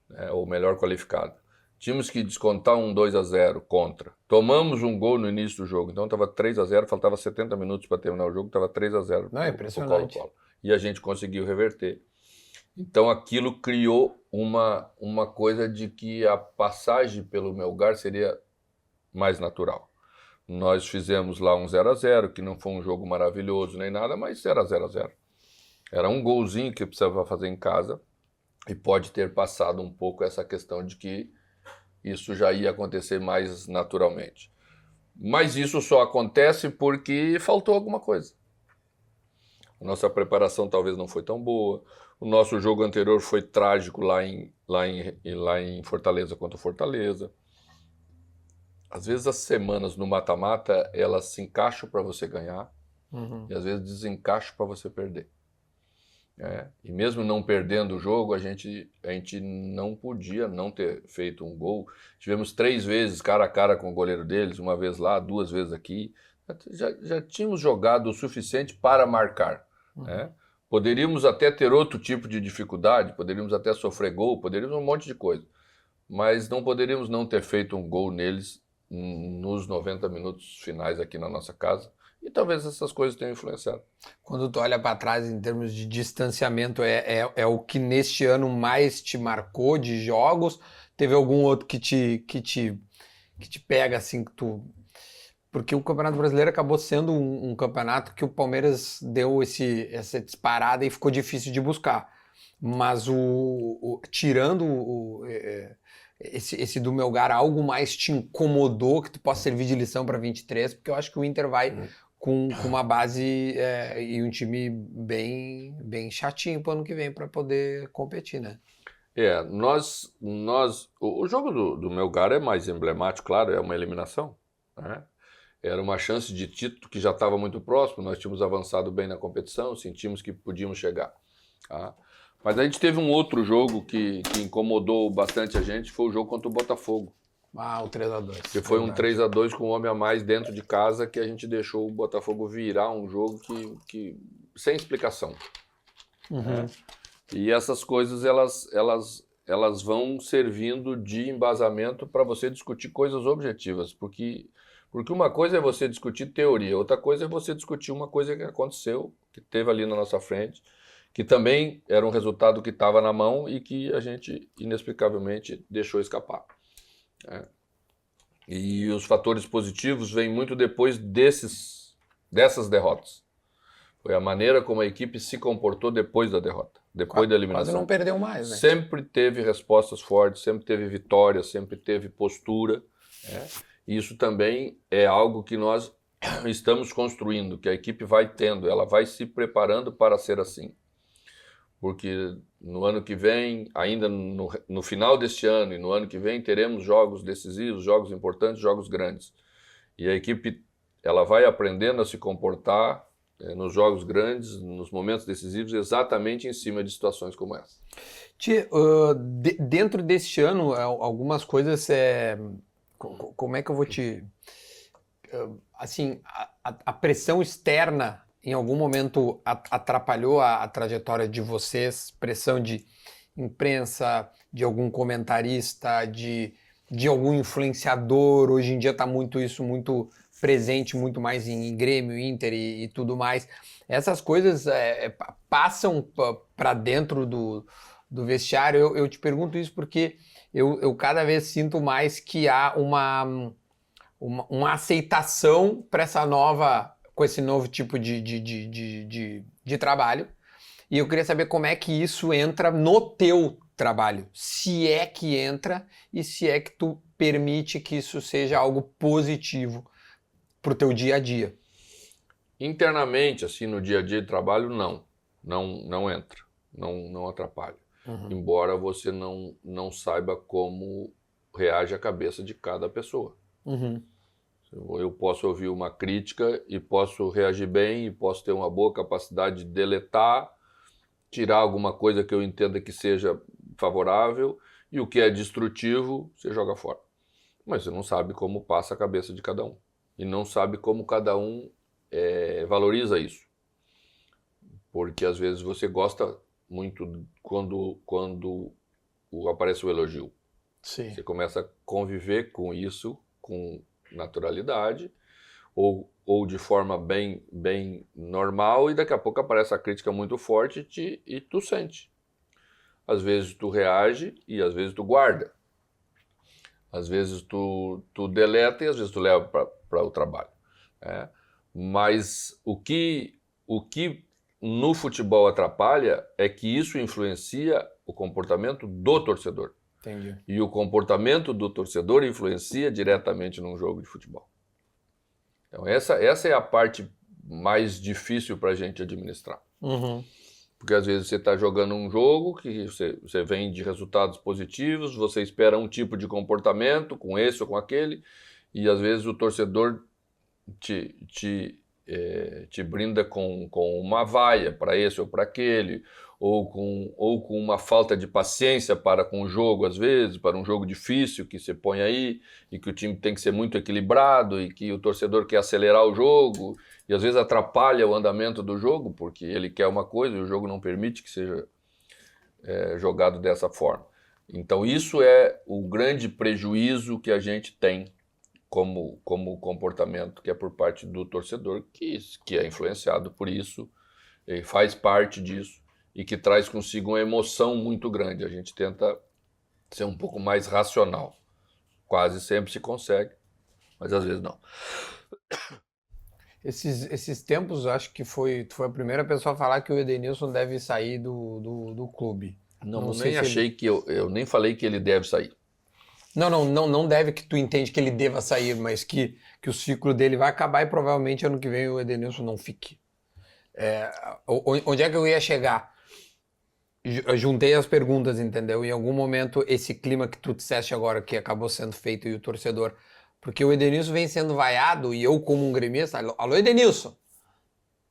né, ou melhor qualificada. Tínhamos que descontar um 2-0 contra. Tomamos um gol no início do jogo, então estava 3-0, faltava 70 minutos para terminar o jogo, estava 3-0
Não, é impressionante.
Colo-Colo. E a gente conseguiu reverter. Então aquilo criou uma coisa de que a passagem pelo Melgar seria mais natural. Nós fizemos lá um 0-0, que não foi um jogo maravilhoso nem nada, mas era 0-0. Era um golzinho que precisava fazer em casa e pode ter passado um pouco essa questão de que isso já ia acontecer mais naturalmente. Mas isso só acontece porque faltou alguma coisa. A nossa preparação talvez não foi tão boa. O nosso jogo anterior foi trágico lá em Fortaleza contra o Fortaleza. Às vezes as semanas no mata-mata, elas se encaixam para você ganhar e às vezes desencaixam para você perder. E mesmo não perdendo o jogo, a gente não podia não ter feito um gol. Tivemos 3 vezes cara a cara com o goleiro deles, uma vez lá, 2 vezes aqui. Já tínhamos jogado o suficiente para marcar. Né? Poderíamos até ter outro tipo de dificuldade, poderíamos até sofrer gol, poderíamos um monte de coisa. Mas não poderíamos não ter feito um gol neles nos 90 minutos finais aqui na nossa casa. E talvez essas coisas tenham influenciado.
Quando tu olha para trás em termos de distanciamento, é o que neste ano mais te marcou de jogos? Teve algum outro que te pega assim, que tu... Porque o Campeonato Brasileiro acabou sendo um campeonato que o Palmeiras deu essa disparada e ficou difícil de buscar. Mas tirando esse do Melgar, algo mais te incomodou que tu possa servir de lição para 23? Porque eu acho que o Inter vai com uma base e um time bem chatinho para o ano que vem para poder competir, né?
O jogo do Melgar é mais emblemático, claro, é uma eliminação, né? Era uma chance de título que já estava muito próximo, nós tínhamos avançado bem na competição, sentimos que podíamos chegar. Tá? Mas a gente teve um outro jogo que incomodou bastante a gente, foi o jogo contra o Botafogo.
Ah, o 3-2.
Que foi um 3-2 com um homem a mais dentro de casa, que a gente deixou o Botafogo virar um jogo que sem explicação. E essas coisas, elas vão servindo de embasamento para você discutir coisas objetivas, porque uma coisa é você discutir teoria, outra coisa é você discutir uma coisa que aconteceu, que teve ali na nossa frente, que também era um resultado que estava na mão e que a gente inexplicavelmente deixou escapar. E os fatores positivos vêm muito depois dessas derrotas. Foi a maneira como a equipe se comportou depois da derrota, depois da eliminação.
Quase não perdeu mais, né?
Sempre teve respostas fortes, sempre teve vitória, sempre teve postura. Isso também é algo que nós estamos construindo, que a equipe vai tendo, ela vai se preparando para ser assim. Porque no ano que vem, ainda no final deste ano e no ano que vem, teremos jogos decisivos, jogos importantes, jogos grandes. E a equipe ela vai aprendendo a se comportar nos jogos grandes, nos momentos decisivos, exatamente em cima de situações como essa.
Dentro deste ano, algumas coisas... Como é que eu vou te... Assim, a pressão externa em algum momento atrapalhou a trajetória de vocês? Pressão de imprensa, de algum comentarista, de algum influenciador? Hoje em dia está muito presente, muito mais em Grêmio, Inter e tudo mais. Essas coisas passam para dentro do vestiário. Eu te pergunto isso porque eu cada vez sinto mais que há uma aceitação para com esse novo tipo de trabalho. E eu queria saber como é que isso entra no teu trabalho. Se é que entra e se é que tu permite que isso seja algo positivo pro teu dia a dia.
Internamente, assim, no dia a dia de trabalho, não entra, não atrapalha. Embora você não saiba como reage a cabeça de cada pessoa. Eu posso ouvir uma crítica e posso reagir bem, e posso ter uma boa capacidade de deletar, tirar alguma coisa que eu entenda que seja favorável, e o que é destrutivo, você joga fora. Mas você não sabe como passa a cabeça de cada um. E não sabe como cada um valoriza isso. Porque às vezes você gosta muito quando aparece o elogio.
Sim.
Você começa a conviver com isso com naturalidade ou de forma bem normal, e daqui a pouco aparece a crítica muito forte e tu sente. Às vezes tu reage e às vezes tu guarda. Às vezes tu deleta e às vezes tu leva para o trabalho. Mas o que no futebol atrapalha é que isso influencia o comportamento do torcedor.
Entendi.
E o comportamento do torcedor influencia diretamente num jogo de futebol. Então essa é a parte mais difícil para a gente administrar. Porque às vezes você está jogando um jogo que você vem de resultados positivos, você espera um tipo de comportamento com esse ou com aquele, e às vezes o torcedor te brinda com uma vaia para esse ou para aquele, ou com uma falta de paciência para com o jogo, às vezes, para um jogo difícil que você põe aí, e que o time tem que ser muito equilibrado, e que o torcedor quer acelerar o jogo, e às vezes atrapalha o andamento do jogo, porque ele quer uma coisa e o jogo não permite que seja jogado dessa forma. Então isso é o grande prejuízo que a gente tem como comportamento, que é por parte do torcedor, que é influenciado por isso, faz parte disso, e que traz consigo uma emoção muito grande. A gente tenta ser um pouco mais racional. Quase sempre se consegue, mas às vezes não.
Esses tempos, acho que tu foi a primeira pessoa a falar que o Edenilson deve sair do clube.
Não nem achei que eu nem falei que ele deve sair.
Não deve, que tu entende que ele deva sair, mas que o ciclo dele vai acabar e provavelmente ano que vem o Edenilson não fique. Onde é que eu ia chegar? Eu juntei as perguntas, entendeu? Em algum momento, esse clima que tu disseste agora, que acabou sendo feito, e o torcedor... Porque o Edenilson vem sendo vaiado, e eu como um gremista... Alô, Edenilson!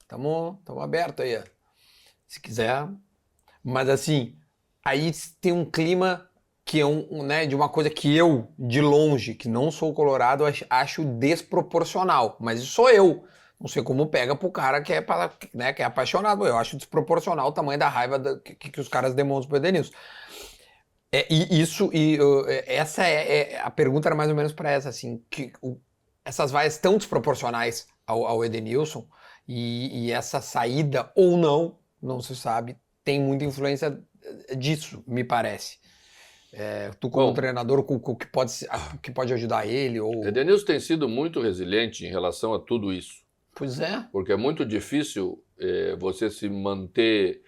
Tamo aberto aí, ó. Se quiser. Mas assim, aí tem um clima que é né, de uma coisa que eu, de longe, que não sou colorado, acho desproporcional. Mas isso sou eu. Não sei como pega pro cara que é apaixonado. Eu acho desproporcional o tamanho da raiva que os caras demonstram pro Edenilson. Essa a pergunta era mais ou menos para essa, assim, essas vaias tão desproporcionais ao Edenilson, e essa saída ou não se sabe, tem muita influência disso, me parece. Tu como treinador, que pode ajudar ele?
Edenilson tem sido muito resiliente em relação a tudo isso.
Pois é.
Porque é muito difícil você se manter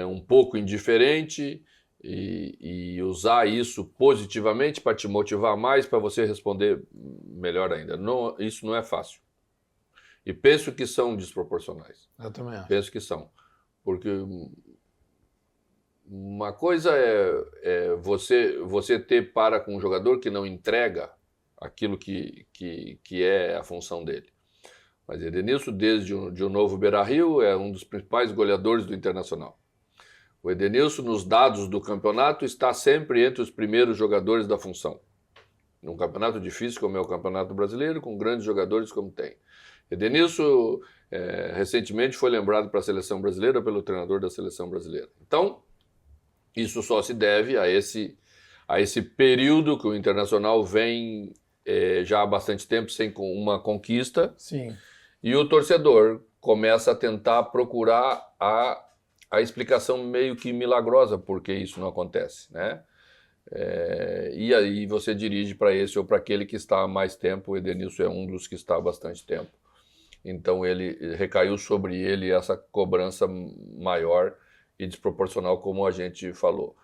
um pouco indiferente e usar isso positivamente para te motivar mais, para você responder melhor ainda. Isso não é fácil. E penso que são desproporcionais.
Eu também acho.
Penso que são. Porque uma coisa é você ter para com um jogador que não entrega aquilo que é a função dele. Mas Edenilson, desde o novo Beira-Rio, é um dos principais goleadores do Internacional. O Edenilson, nos dados do campeonato, está sempre entre os primeiros jogadores da função. Num campeonato difícil como é o Campeonato Brasileiro, com grandes jogadores como tem. Edenilson, recentemente, foi lembrado para a Seleção Brasileira pelo treinador da Seleção Brasileira. Então, isso só se deve a esse período que o Internacional vem já há bastante tempo sem uma conquista.
Sim.
E o torcedor começa a tentar procurar a explicação meio que milagrosa por que isso não acontece, né? E aí você dirige para esse ou para aquele que está há mais tempo. O Edenilson é um dos que está há bastante tempo. Então recaiu sobre ele essa cobrança maior e desproporcional, como a gente falou.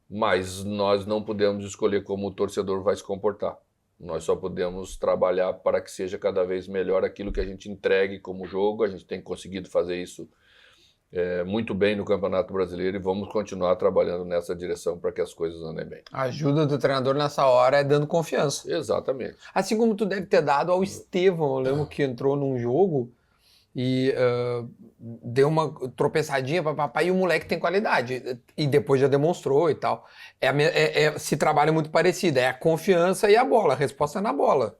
Mas nós não podemos escolher como o torcedor vai se comportar. Nós só podemos trabalhar para que seja cada vez melhor aquilo que a gente entregue como jogo. A gente tem conseguido fazer isso muito bem no Campeonato Brasileiro e vamos continuar trabalhando nessa direção para que as coisas andem bem.
A ajuda do treinador nessa hora é dando confiança.
Exatamente.
Assim como tu deve ter dado ao Estevão, eu lembro que entrou num jogo e deu uma tropeçadinha para papai e o moleque tem qualidade. E depois já demonstrou e tal. Se trabalha muito parecido, é a confiança e a bola, a resposta é na bola.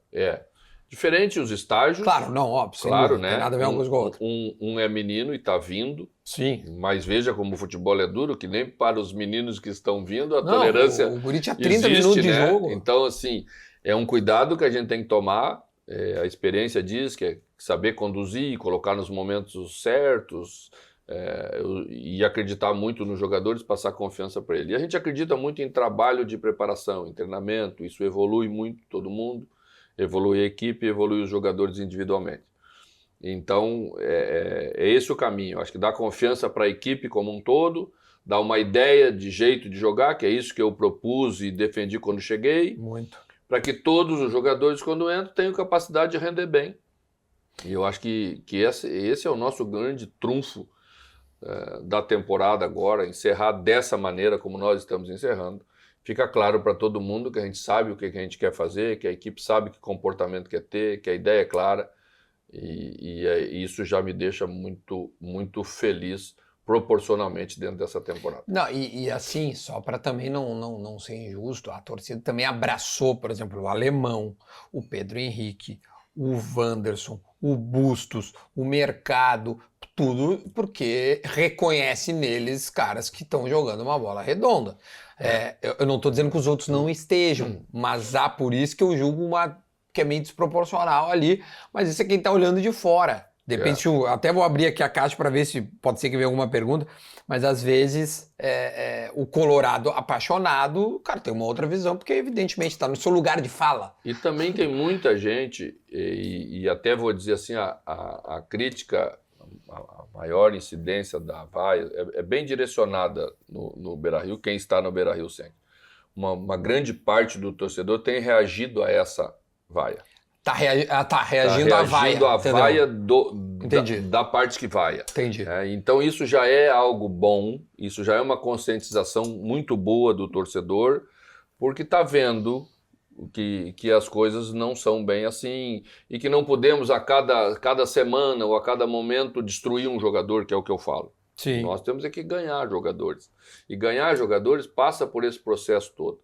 Diferente os estágios.
Claro, não, óbvio.
Claro,
não
né?
tem nada a ver uma coisa com a outra.
Um é menino e está vindo.
Sim.
Mas veja como o futebol é duro, que nem para os meninos que estão vindo, a tolerância
o guri tinha 30
existe,
minutos de
né?
jogo.
Então, assim, é um cuidado que a gente tem que tomar. A experiência diz que é saber conduzir, colocar nos momentos certos e acreditar muito nos jogadores, passar confiança para ele. E a gente acredita muito em trabalho de preparação, em treinamento, isso evolui muito todo mundo. Evolui a equipe, evolui os jogadores individualmente. Então, é esse o caminho. Acho que dá confiança para a equipe como um todo, dá uma ideia de jeito de jogar, que é isso que eu propus e defendi quando cheguei.
Muito.
Para que todos os jogadores, quando entram, tenham capacidade de render bem. E eu acho que esse é o nosso grande trunfo da temporada agora, encerrar dessa maneira como nós estamos encerrando. Fica claro para todo mundo que a gente sabe o que a gente quer fazer, que a equipe sabe que comportamento quer ter, que a ideia é clara e isso já me deixa muito, muito feliz proporcionalmente dentro dessa temporada.
Não, e assim, só para também não ser injusto, a torcida também abraçou, por exemplo, o Alemão, o Pedro Henrique, o Wanderson, o Bustos, o Mercado, tudo porque reconhece neles caras que estão jogando uma bola redonda. Eu não estou dizendo que os outros não estejam, mas há por isso que eu julgo que é meio desproporcional ali, mas isso é quem está olhando de fora. De repente, até vou abrir aqui a caixa para ver se pode ser que venha alguma pergunta, mas às vezes o colorado apaixonado, cara, tem uma outra visão, porque evidentemente está no seu lugar de fala.
E também tem muita gente, e até vou dizer assim, a crítica, a maior incidência da vaia é bem direcionada no Beira-Rio, quem está no Beira-Rio sempre. Uma grande parte do torcedor tem reagido a essa vaia.
Tá reagindo à vaia.
À vaia da parte que vaia.
Entendi.
Então isso já é algo bom, isso já é uma conscientização muito boa do torcedor, porque está vendo que as coisas não são bem assim e que não podemos a cada semana ou a cada momento destruir um jogador, que é o que eu falo.
Sim.
Nós temos que ganhar jogadores. E ganhar jogadores passa por esse processo todo.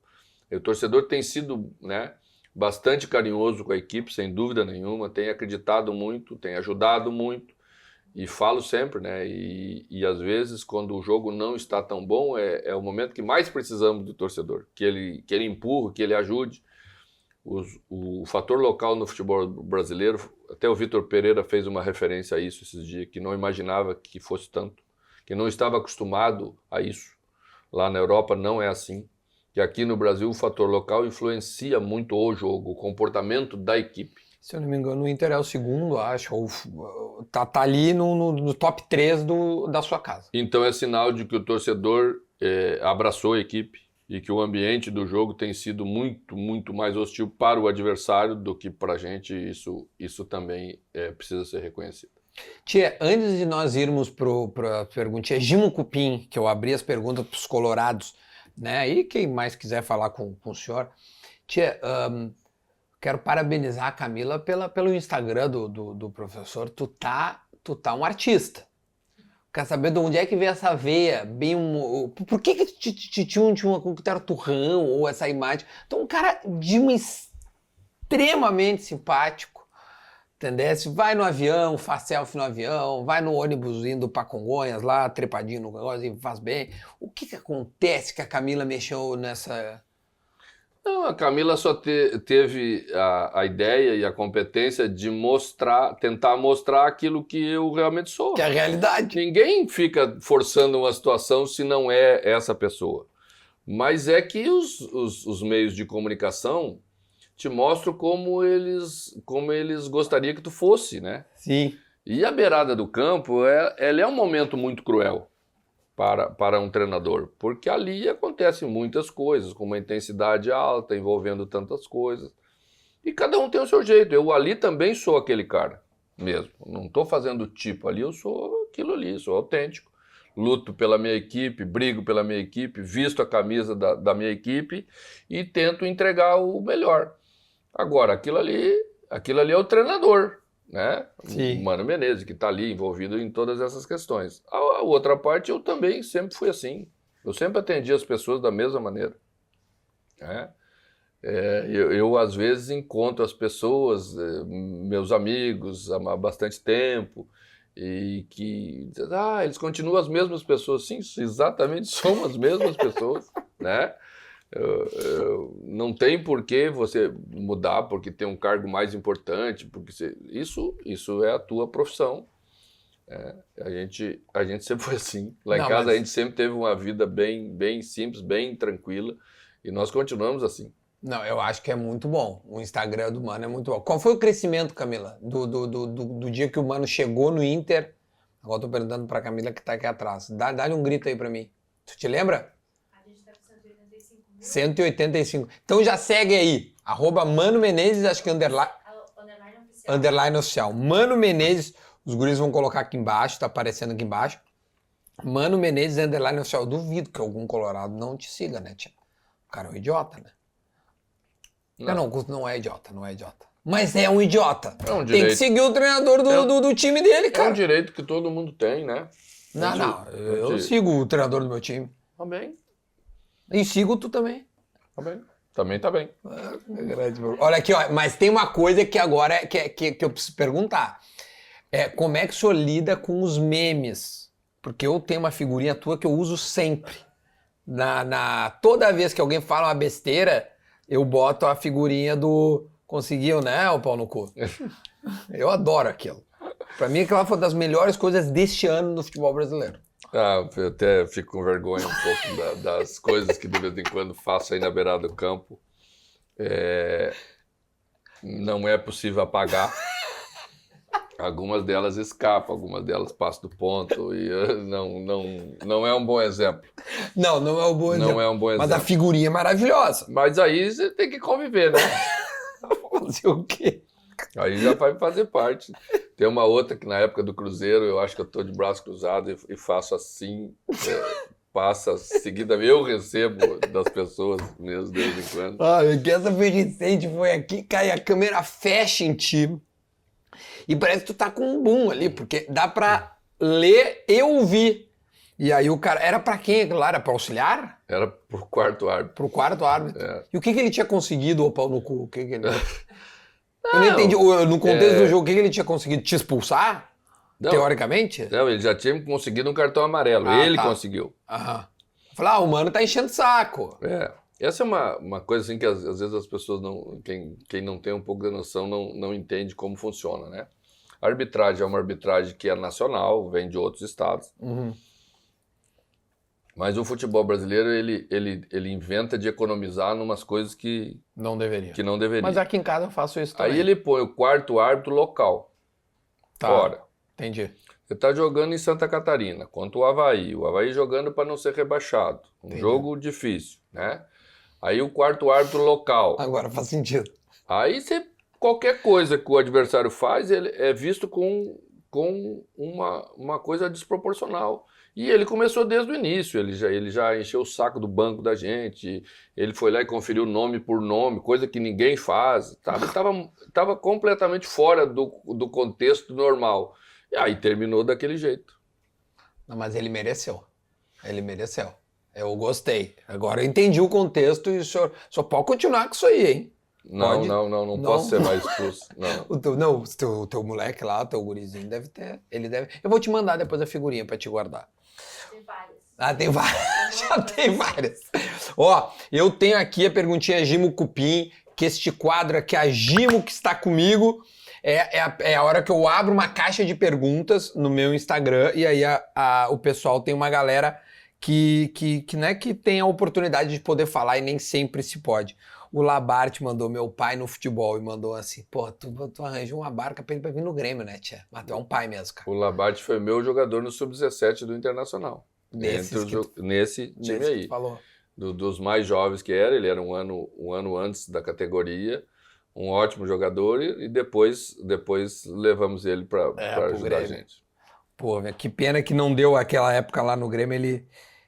E o torcedor tem sido, bastante carinhoso com a equipe, sem dúvida nenhuma, tem acreditado muito, tem ajudado muito, e falo sempre, e às vezes quando o jogo não está tão bom, é o momento que mais precisamos do torcedor, que ele empurre, que ele ajude. O fator local no futebol brasileiro, até o Vitor Pereira fez uma referência a isso esses dias, que não imaginava que fosse tanto, que não estava acostumado a isso. Lá na Europa não é assim. Que aqui no Brasil o fator local influencia muito o jogo, o comportamento da equipe.
Se eu não me engano, o Inter é o segundo, acho, ou tá ali no top 3 da sua casa.
Então é sinal de que o torcedor abraçou a equipe e que o ambiente do jogo tem sido muito, muito mais hostil para o adversário do que para a gente. Isso também precisa ser reconhecido.
Tia, antes de nós irmos para a perguntinha, Gimo Cupim, que eu abri as perguntas para os colorados, e quem mais quiser falar com o senhor. Tia, quero parabenizar a Camila pelo Instagram do professor. Tu tá um artista. Quer saber de onde é que veio essa veia? Por que tinha uma com que era turrão ou essa imagem? Então, um cara extremamente simpático. Entendeu? Vai no avião, faz selfie no avião, vai no ônibus indo para Congonhas lá, trepadinho no negócio e faz bem. O que acontece que a Camila mexeu nessa...
Não, a Camila só teve a ideia e a competência de tentar mostrar aquilo que eu realmente sou.
Que é a realidade.
Ninguém fica forçando uma situação se não é essa pessoa. Mas é que os meios de comunicação te mostram como eles gostariam que tu fosse,
Sim.
E a beirada do campo, ela é um momento muito cruel para um treinador, porque ali acontecem muitas coisas, com uma intensidade alta, envolvendo tantas coisas. E cada um tem o seu jeito. Eu ali também sou aquele cara mesmo. Não estou fazendo tipo ali, eu sou aquilo ali, sou autêntico. Luto pela minha equipe, brigo pela minha equipe, visto a camisa da minha equipe e tento entregar o melhor. Agora, aquilo ali é o treinador, né?
Sim.
O Mano Menezes, que está ali envolvido em todas essas questões. A outra parte, eu também sempre fui assim. Eu sempre atendi as pessoas da mesma maneira. Né? Eu, às vezes, encontro as pessoas, meus amigos, há bastante tempo, e que dizem, eles continuam as mesmas pessoas. Sim, exatamente, são as mesmas pessoas, né? Não tem por que você mudar porque tem um cargo mais importante, porque isso é a tua profissão. A gente sempre foi assim. Lá em casa a gente sempre teve uma vida bem simples, bem tranquila, e nós continuamos assim.
Não, eu acho que é muito bom. O Instagram do Mano é muito bom. Qual foi o crescimento, Camila, do dia que o Mano chegou no Inter? Agora eu tô perguntando pra Camila que tá aqui atrás. Dá-lhe um grito aí pra mim. Tu te lembra?
A gente tá com 185 mil.
185. Então já segue aí. @Mano Menezes, acho que underline
Oficial.
underline oficial. Mano Menezes, os guris vão colocar aqui embaixo, tá aparecendo aqui embaixo. Mano Menezes, underline oficial. Duvido que algum colorado não te siga, né, tia? O cara é um idiota, né? Não é idiota. Mas é um idiota.
É um
Tem
direito.
que seguir o treinador do time dele, cara.
É um direito que todo mundo tem, né?
Eu sigo o treinador do meu time.
Tá bem,
E sigo tu também.
tá bem. Também tá bem.
Olha aqui, ó, mas tem uma coisa que agora que eu preciso perguntar. Como é que o senhor lida com os memes? Porque eu tenho uma figurinha tua que eu uso sempre. Toda vez que alguém fala uma besteira, eu boto a figurinha do conseguiu, né, o pau no cu. Eu adoro aquilo. Pra mim, aquela foi uma das melhores coisas deste ano no futebol brasileiro.
Eu até fico com vergonha um pouco das coisas que de vez em quando faço aí na beirada do campo. Não é possível apagar. Algumas delas escapam, algumas delas passam do ponto e não é um bom exemplo.
Não é um bom exemplo.
Não é um bom exemplo.
Mas a figurinha é maravilhosa.
Mas aí você tem que conviver, né?
Fazer o quê?
Aí já vai fazer parte. Tem uma outra que na época do Cruzeiro, eu acho que eu tô de braço cruzado e faço assim, passa seguida, eu recebo das pessoas mesmo de vez em quando.
Que essa foi recente, foi aqui, cai a câmera fecha em ti. E parece que tu tá com um boom ali, porque dá pra ler e ouvir. E aí o cara, era pra quem aquilo lá? Era pra auxiliar?
Era pro quarto árbitro.
Pro quarto árbitro. E o que ele tinha conseguido, o pau no cu? O que ele... Eu não entendi, no contexto do jogo, o que ele tinha conseguido? Te expulsar?
Não.
Teoricamente?
Não, ele já tinha conseguido um cartão amarelo, ele conseguiu.
Aham. Falar, o Mano tá enchendo saco.
Essa é uma coisa assim que às vezes as pessoas quem não tem um pouco de noção não entende como funciona, né? A arbitragem é uma arbitragem que é nacional, vem de outros estados.
Uhum.
Mas o futebol brasileiro, ele inventa de economizar numas coisas que
não deveria.
Mas
aqui em casa eu faço isso também.
Aí ele põe o quarto árbitro local. Fora.
Entendi.
Você está jogando em Santa Catarina contra o Avaí jogando para não ser rebaixado. Jogo difícil, né? Aí o quarto árbitro local.
Agora faz sentido.
Aí qualquer coisa que o adversário faz, ele é visto com uma coisa desproporcional. E ele começou desde o início, ele já encheu o saco do banco da gente, ele foi lá e conferiu nome por nome, coisa que ninguém faz, estava completamente fora do contexto normal. E aí terminou daquele jeito.
Não, mas ele mereceu. Eu gostei. Agora eu entendi o contexto e o senhor pode continuar com isso aí, hein?
Não posso ser mais expulso. Não.
O teu moleque lá, o teu gurizinho deve ter. Eu vou te mandar depois a figurinha pra te guardar.
Tem várias.
Tem várias. Já tem várias. Eu tenho aqui a perguntinha Gimo Cupim, que este quadro aqui, a Gimo que está comigo, é a hora que eu abro uma caixa de perguntas no meu Instagram e aí o pessoal tem uma galera que tem a oportunidade de poder falar e nem sempre se pode. O Labarte mandou meu pai no futebol e mandou assim, tu arranjou uma barca pra ele vir no Grêmio, né, tia? Mas tu é um pai mesmo, cara.
O Labarte foi meu jogador no Sub-17 do Internacional. Nesse time aí.
Falou.
Dos mais jovens que ele era um ano antes da categoria, um ótimo jogador e depois levamos ele para
pro
ajudar a
Grêmio.
gente.
Pô, que pena que não deu aquela época lá no Grêmio,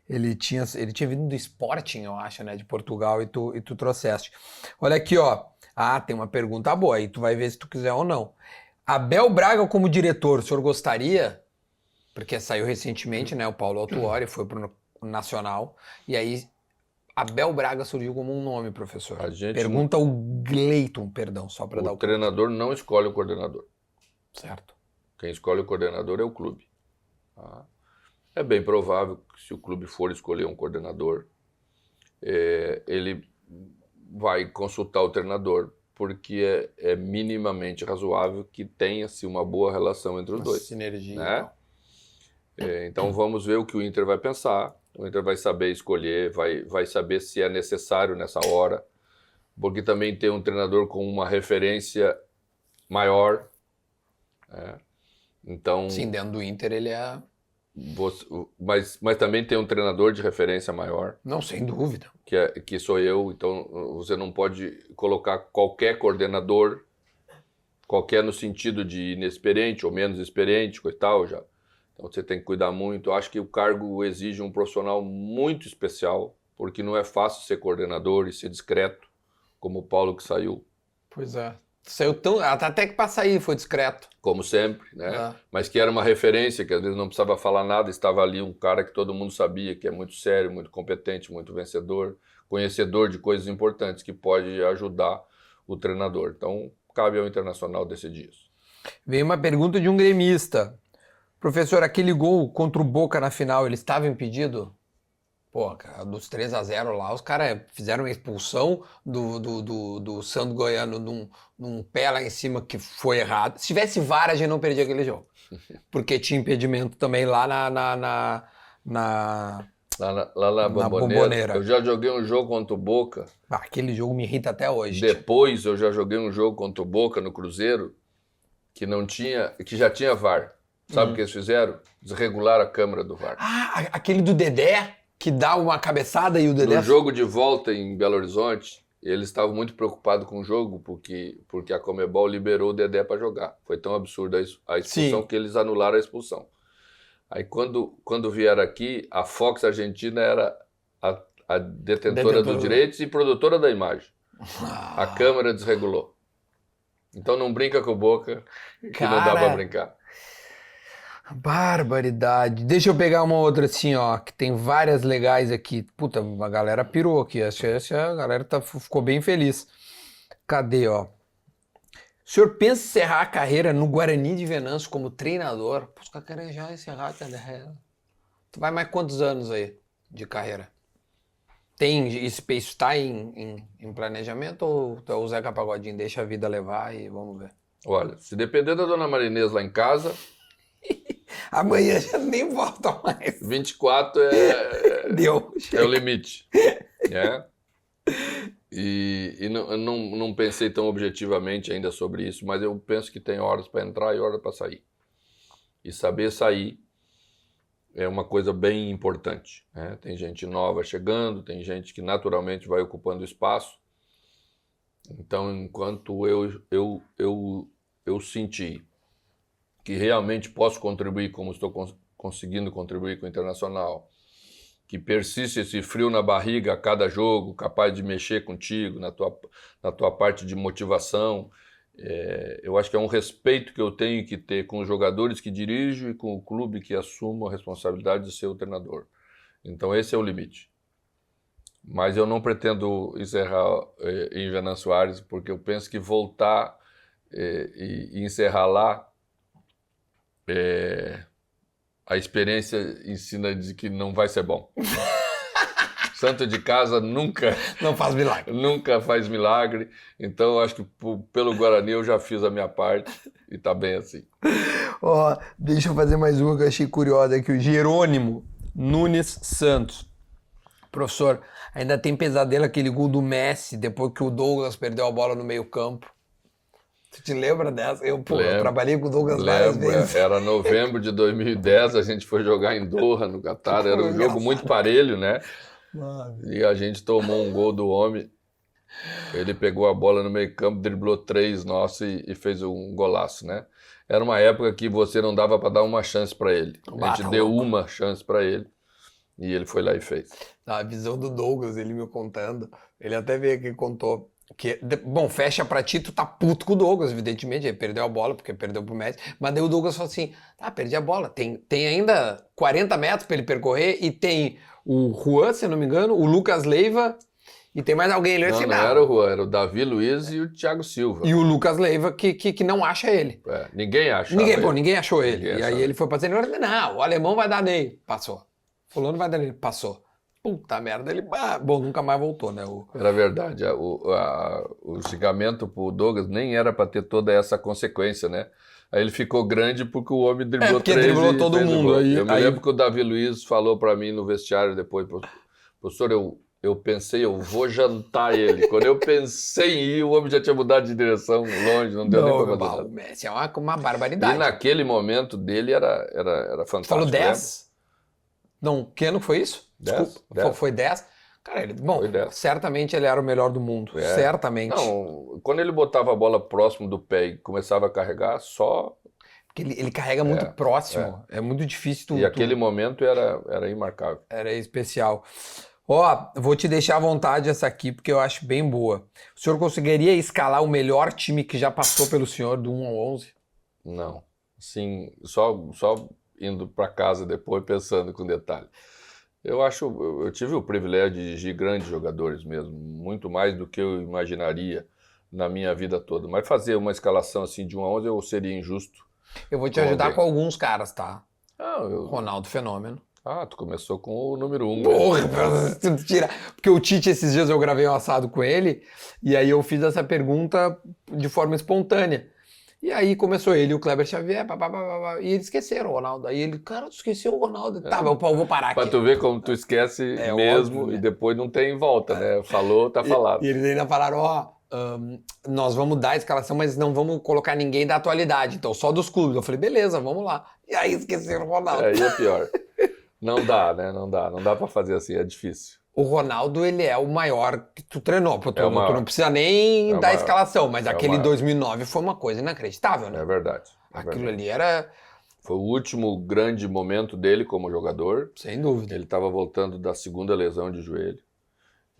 ele tinha vindo do Sporting, eu acho, né, de Portugal, e tu trouxeste. Olha aqui, ó. Ah, tem uma pergunta boa, aí tu vai ver se tu quiser ou não. Abel Braga como diretor, o senhor gostaria? Porque saiu recentemente, né, o Paulo Autuori foi pro Nacional, e aí Abel Braga surgiu como um nome, professor.
A gente
Pergunta o Gleiton, perdão, só para dar
O treinador não escolhe o coordenador.
certo.
Quem escolhe o coordenador é o clube. Tá? É bem provável que se o clube for escolher um coordenador, ele vai consultar o treinador, porque é minimamente razoável que tenha-se uma boa relação entre os dois.
Sinergia.
Né? Então vamos ver o que o Inter vai pensar. O Inter vai saber escolher, vai saber se é necessário nessa hora, porque também tem um treinador com uma referência maior. Então,
Sim, dentro do Inter ele é...
mas também tem um treinador de referência maior,
Não, sem dúvida.
que sou eu. Então você não pode colocar qualquer coordenador, qualquer no sentido de inexperiente ou menos experiente, coisa e tal, já. Então você tem que cuidar muito. Eu acho que o cargo exige um profissional muito especial, porque não é fácil ser coordenador e ser discreto, como o Paulo que saiu,
Pois é. Saiu tão... Até que pra sair foi discreto.
como sempre, né?
É.
Mas que era uma referência, que às vezes não precisava falar nada, estava ali um cara que todo mundo sabia que é muito sério, muito competente, muito vencedor, conhecedor de coisas importantes, que pode ajudar o treinador. Então, cabe ao Internacional decidir isso.
Veio uma pergunta de um gremista. Professor, aquele gol contra o Boca na final, ele estava impedido? Pô, cara, dos 3-0 lá, os caras fizeram uma expulsão do Sandro Goiano num pé lá em cima que foi errado. Se tivesse VAR, a gente não perdia aquele jogo. Porque tinha impedimento também lá na
Lá na Bombonera, eu já joguei um jogo contra o Boca.
Aquele jogo me irrita até hoje.
Depois eu já joguei um jogo contra o Boca no Cruzeiro, que já tinha VAR. Sabe o que eles fizeram? Desregularam a câmera do VAR.
Ah, aquele do Dedé, que dá uma cabeçada e o Dedé...
No jogo de volta em Belo Horizonte, eles estavam muito preocupados com o jogo, porque a Conmebol liberou o Dedé para jogar. Foi tão absurda a expulsão
Sim.
que eles anularam a expulsão. Aí quando vieram aqui, a Fox Argentina era a detentora dos direitos e produtora da imagem. A câmera desregulou. Então não brinca com o Boca, que não dá para brincar.
Barbaridade. Deixa eu pegar uma outra assim, ó, que tem várias legais aqui. Puta, a galera pirou aqui. A galera ficou bem feliz. Cadê, ó? O senhor pensa em encerrar a carreira no Guarani de Venâncio como treinador? Pô, os caras querem já encerrar, cara. Tu vai mais quantos anos aí de carreira? Isso está em planejamento ou tu é o Zeca Pagodinho? Deixa a vida levar e vamos ver.
Olha, se depender da dona Marinês lá em casa...
Amanhã já nem volta mais.
24
Deu.
É o limite. Né? E não pensei tão objetivamente ainda sobre isso, mas eu penso que tem horas para entrar e horas para sair. E saber sair é uma coisa bem importante. Né? Tem gente nova chegando, tem gente que naturalmente vai ocupando espaço. Então, enquanto eu senti que realmente posso contribuir como estou conseguindo contribuir com o Internacional, que persiste esse frio na barriga a cada jogo, capaz de mexer contigo na tua parte de motivação, eu acho que é um respeito que eu tenho que ter com os jogadores que dirijo e com o clube que assumo a responsabilidade de ser o treinador. Então esse é o limite. Mas eu não pretendo encerrar em Venâncio Aires, porque eu penso que voltar e encerrar lá, a experiência ensina de que não vai ser bom. Santo de casa nunca
Não faz milagre.
Nunca faz milagre. Então, eu acho que pelo Guarani eu já fiz a minha parte e tá bem assim.
Ó, deixa eu fazer mais uma que eu achei curiosa aqui. O Jerônimo Nunes Santos. Professor, ainda tem pesadelo aquele gol do Messi depois que o Douglas perdeu a bola no meio campo. Tu te lembra dessa? Eu trabalhei com o Douglas várias vezes.
Era novembro de 2010, a gente foi jogar em Doha, no Catar. Era um jogo muito parelho, né?
Mano.
E a gente tomou um gol do homem. Ele pegou a bola no meio campo, driblou 3 nossos e fez um golaço, né? Era uma época que você não dava para dar uma chance para ele. A gente deu uma chance para ele e ele foi lá e fez.
A visão do Douglas, ele me contando, ele até veio aqui e contou que, bom, fecha pra ti, tu tá puto com o Douglas, evidentemente, ele perdeu a bola porque perdeu pro Messi, mas daí o Douglas falou assim, perdi a bola, tem ainda 40 metros pra ele percorrer e tem o Juan, se eu não me engano, o Lucas Leiva e tem mais alguém ali.
Não era o Juan, era o Davi Luiz e o Thiago Silva.
E o Lucas Leiva que não acha ele.
Ninguém acha.
Ninguém achou ele. E aí ele foi pra dizer, não, o alemão vai dar nele. Passou. Fulano vai dar nele. Passou. Puta merda, ele... bom, nunca mais voltou, né?
Era verdade. O xingamento pro Douglas nem era pra ter toda essa consequência, né? Aí ele ficou grande porque o homem driblou
porque
3
driblou todo mundo.
Eu me lembro que o Davi Luiz falou pra mim no vestiário depois, professor, eu pensei, eu vou jantar ele. Quando eu pensei em ir, o homem já tinha mudado de direção longe, não deu nem pra fazer nada.
O Messi é uma barbaridade.
E naquele momento dele era fantástico.
Você falou 10? Não, que ano foi isso?
10,
Desculpa,
10.
Foi 10? Cara,
Foi 10.
Certamente ele era o melhor do mundo. Certamente.
Não, quando ele botava a bola próximo do pé e começava a carregar, só...
Porque ele carrega muito próximo. É muito difícil.
E aquele momento era imarcável.
Era especial. Vou te deixar à vontade essa aqui, porque eu acho bem boa. O senhor conseguiria escalar o melhor time que já passou pelo senhor do 1 ao 11?
Não. Sim, só indo para casa depois, pensando com detalhe. Eu tive o privilégio de dirigir grandes jogadores mesmo, muito mais do que eu imaginaria na minha vida toda. Mas fazer uma escalação assim de 1 a 11 eu seria injusto.
Eu vou te ajudar com alguns caras, tá? Ronaldo Fenômeno.
Tu começou com o número 1.
Porra, tira. Porque o Tite, esses dias eu gravei um assado com ele, e aí eu fiz essa pergunta de forma espontânea. E aí começou ele e o Kleber Xavier, e eles esqueceram o Ronaldo. Aí ele, cara, tu esqueceu o Ronaldo. Tá, eu vou parar aqui.
Pra tu ver como tu esquece mesmo,
óbvio, né?
E depois não tem volta, né? Falou, tá falado.
E eles ainda falaram, nós vamos dar a escalação, mas não vamos colocar ninguém da atualidade, então só dos clubes. Eu falei, beleza, vamos lá. E aí esqueceram o Ronaldo.
Aí é pior. Não dá, né? Não dá pra fazer assim, é difícil.
O Ronaldo, ele é o maior que tu treinou. Tu não precisa nem dar a escalação, mas aquele 2009 foi uma coisa inacreditável, né?
É verdade.
Aquilo ali era...
Foi o último grande momento dele como jogador.
Sem dúvida.
Ele estava voltando da segunda lesão de joelho.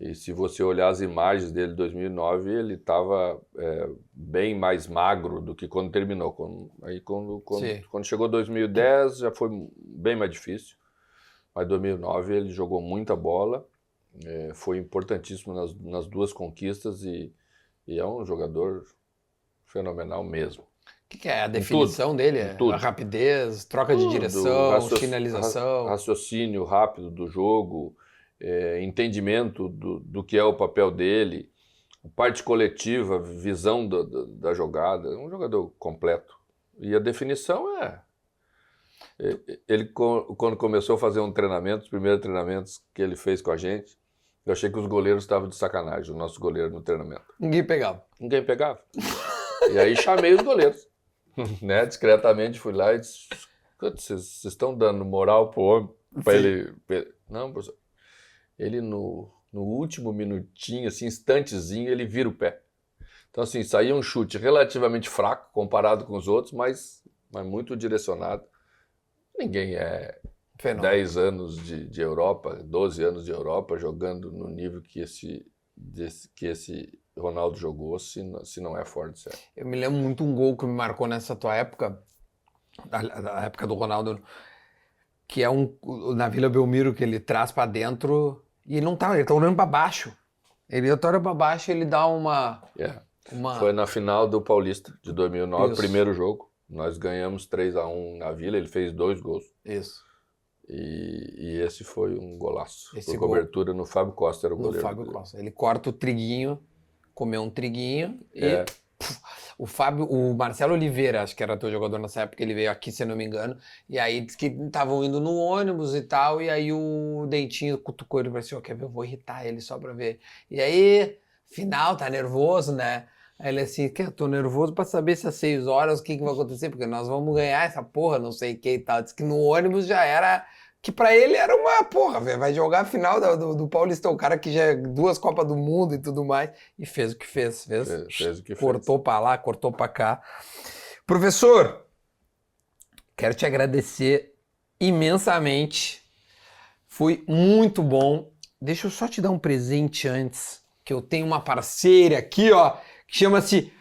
E se você olhar as imagens dele em 2009, ele estava bem mais magro do que quando terminou. Quando chegou 2010, já foi bem mais difícil. Mas em 2009 ele jogou muita bola. Foi importantíssimo nas duas conquistas e é um jogador fenomenal mesmo.
O que é a definição dele? A rapidez, troca de direção, finalização?
Raciocínio rápido do jogo, entendimento do que é o papel dele, parte coletiva, visão da jogada. É um jogador completo. E a definição ele, quando começou a fazer um treinamento, os primeiros treinamentos que ele fez com a gente, eu achei que os goleiros estavam de sacanagem, o nosso goleiro no treinamento.
Ninguém pegava.
Ninguém pegava. E aí chamei os goleiros. Né? Discretamente fui lá e disse, vocês estão dando moral pro homem? Para ele... Não, professor. Ele no último minutinho, assim, instantezinho, ele vira o pé. Então, assim, saía um chute relativamente fraco comparado com os outros, mas muito direcionado. Ninguém 10 anos de Europa, 12 anos de Europa, jogando no nível que esse Ronaldo jogou, se não é fora de série.
Eu me lembro muito um gol que me marcou nessa tua época, da época do Ronaldo, que é na Vila Belmiro, que ele traz pra dentro e ele tá olhando pra baixo. Ele tá olhando pra baixo e ele dá uma...
Foi na final do Paulista de 2009,
Isso.
Primeiro jogo. Nós ganhamos 3-1 na Vila, ele fez 2 gols.
Isso.
E esse foi um golaço.
Esse
Por cobertura no Fábio Costa, era o goleiro.
Fábio Costa. Ele corta o triguinho, comeu um triguinho e... O Marcelo Oliveira, acho que era teu jogador nessa época, ele veio aqui, se eu não me engano, e aí disse que estavam indo no ônibus e tal, e aí o Dentinho cutucou ele e falou assim, quer ver, eu vou irritar ele só pra ver. E aí, final, tá nervoso, né? Aí ele assim, eu tô nervoso pra saber se às 6 horas o que vai acontecer, porque nós vamos ganhar essa porra, não sei o que e tal. Diz que no ônibus já era que pra ele era uma porra, velho, vai jogar a final do Paulistão, o cara que já é 2 Copas do Mundo e tudo mais, e fez o que fez,
Fez o que
cortou pra lá, cortou pra cá. Professor, quero te agradecer imensamente, foi muito bom. Deixa eu só te dar um presente antes, que eu tenho uma parceira aqui, ó, que chama-se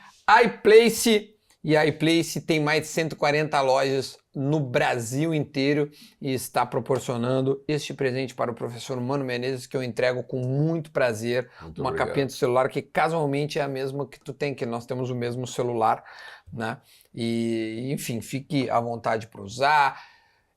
iPlace, e a iPlace tem mais de 140 lojas no Brasil inteiro e está proporcionando este presente para o professor Mano Menezes, que eu entrego com muito prazer.
Muito
uma
obrigado.
capinha de celular que casualmente é a mesma que tu tem, que nós temos o mesmo celular, né? E, enfim, fique à vontade para usar.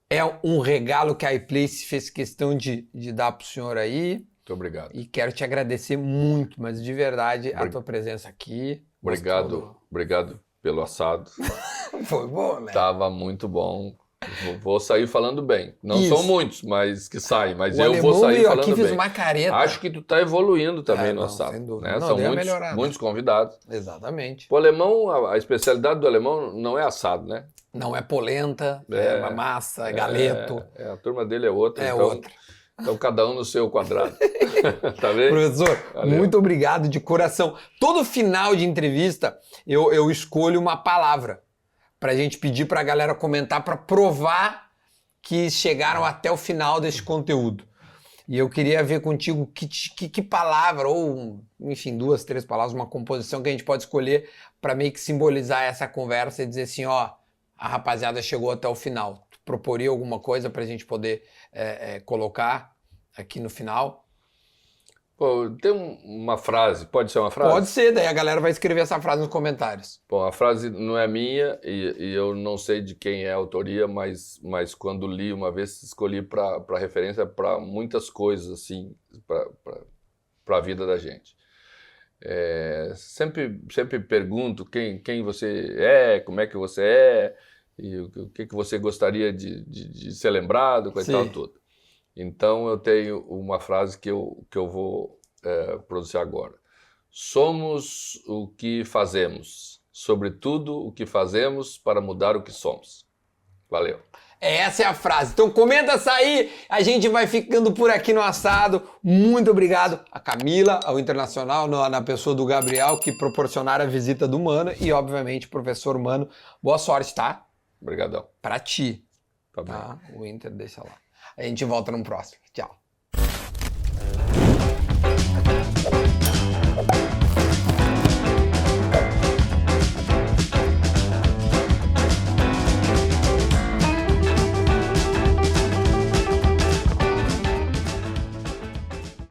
É um regalo que a iPlace fez questão de dar para o senhor aí.
Muito obrigado.
E quero te agradecer muito, mas de verdade, a tua presença aqui.
Obrigado pelo assado.
Foi bom, né?
Tava muito bom. Vou sair falando bem. Não
Isso.
são muitos, mas que saem. Mas
O
eu vou
alemão
sair
veio
falando
aqui, fez
bem.
uma careta.
Acho que tu tá evoluindo também no
não,
assado.
sem dúvida.
Né?
Não,
São
deu uma melhorada.
muitos convidados.
Exatamente.
O alemão, a especialidade do alemão não é assado, né?
Não é polenta,
É,
é massa, é galeto.
A turma dele é outra.
É
então,
outra.
Então cada um no seu quadrado. Tá vendo?
Professor,
Valeu.
muito obrigado de coração. Todo final de entrevista eu escolho uma palavra pra gente pedir pra galera comentar pra provar que chegaram até o final desse conteúdo. E eu queria ver contigo que palavra, ou enfim, 2, 3 palavras, uma composição que a gente pode escolher pra meio que simbolizar essa conversa e dizer assim, ó, a rapaziada chegou até o final. Tu proporia alguma coisa pra gente poder colocar aqui no final?
Pô, tem uma frase, pode ser uma frase?
Pode ser, daí a galera vai escrever essa frase nos comentários.
Bom, a frase não é minha e eu não sei de quem é a autoria, mas quando li uma vez, escolhi para referência para muitas coisas, assim, para a vida da gente. Sempre pergunto quem você é, como é que você é, e o que você gostaria de ser lembrado, coisa e tal, tudo. Então eu tenho uma frase que eu vou pronunciar agora. Somos o que fazemos, sobretudo o que fazemos para mudar o que somos. Valeu.
Essa é a frase. Então comenta essa aí, a gente vai ficando por aqui no assado. Muito obrigado a Camila, ao Internacional, na pessoa do Gabriel, que proporcionaram a visita do Mano e, obviamente, professor Mano. Boa sorte, tá?
Obrigadão.
Pra ti.
Tá bem.
Tá? O Inter deixa lá. A gente volta no próximo.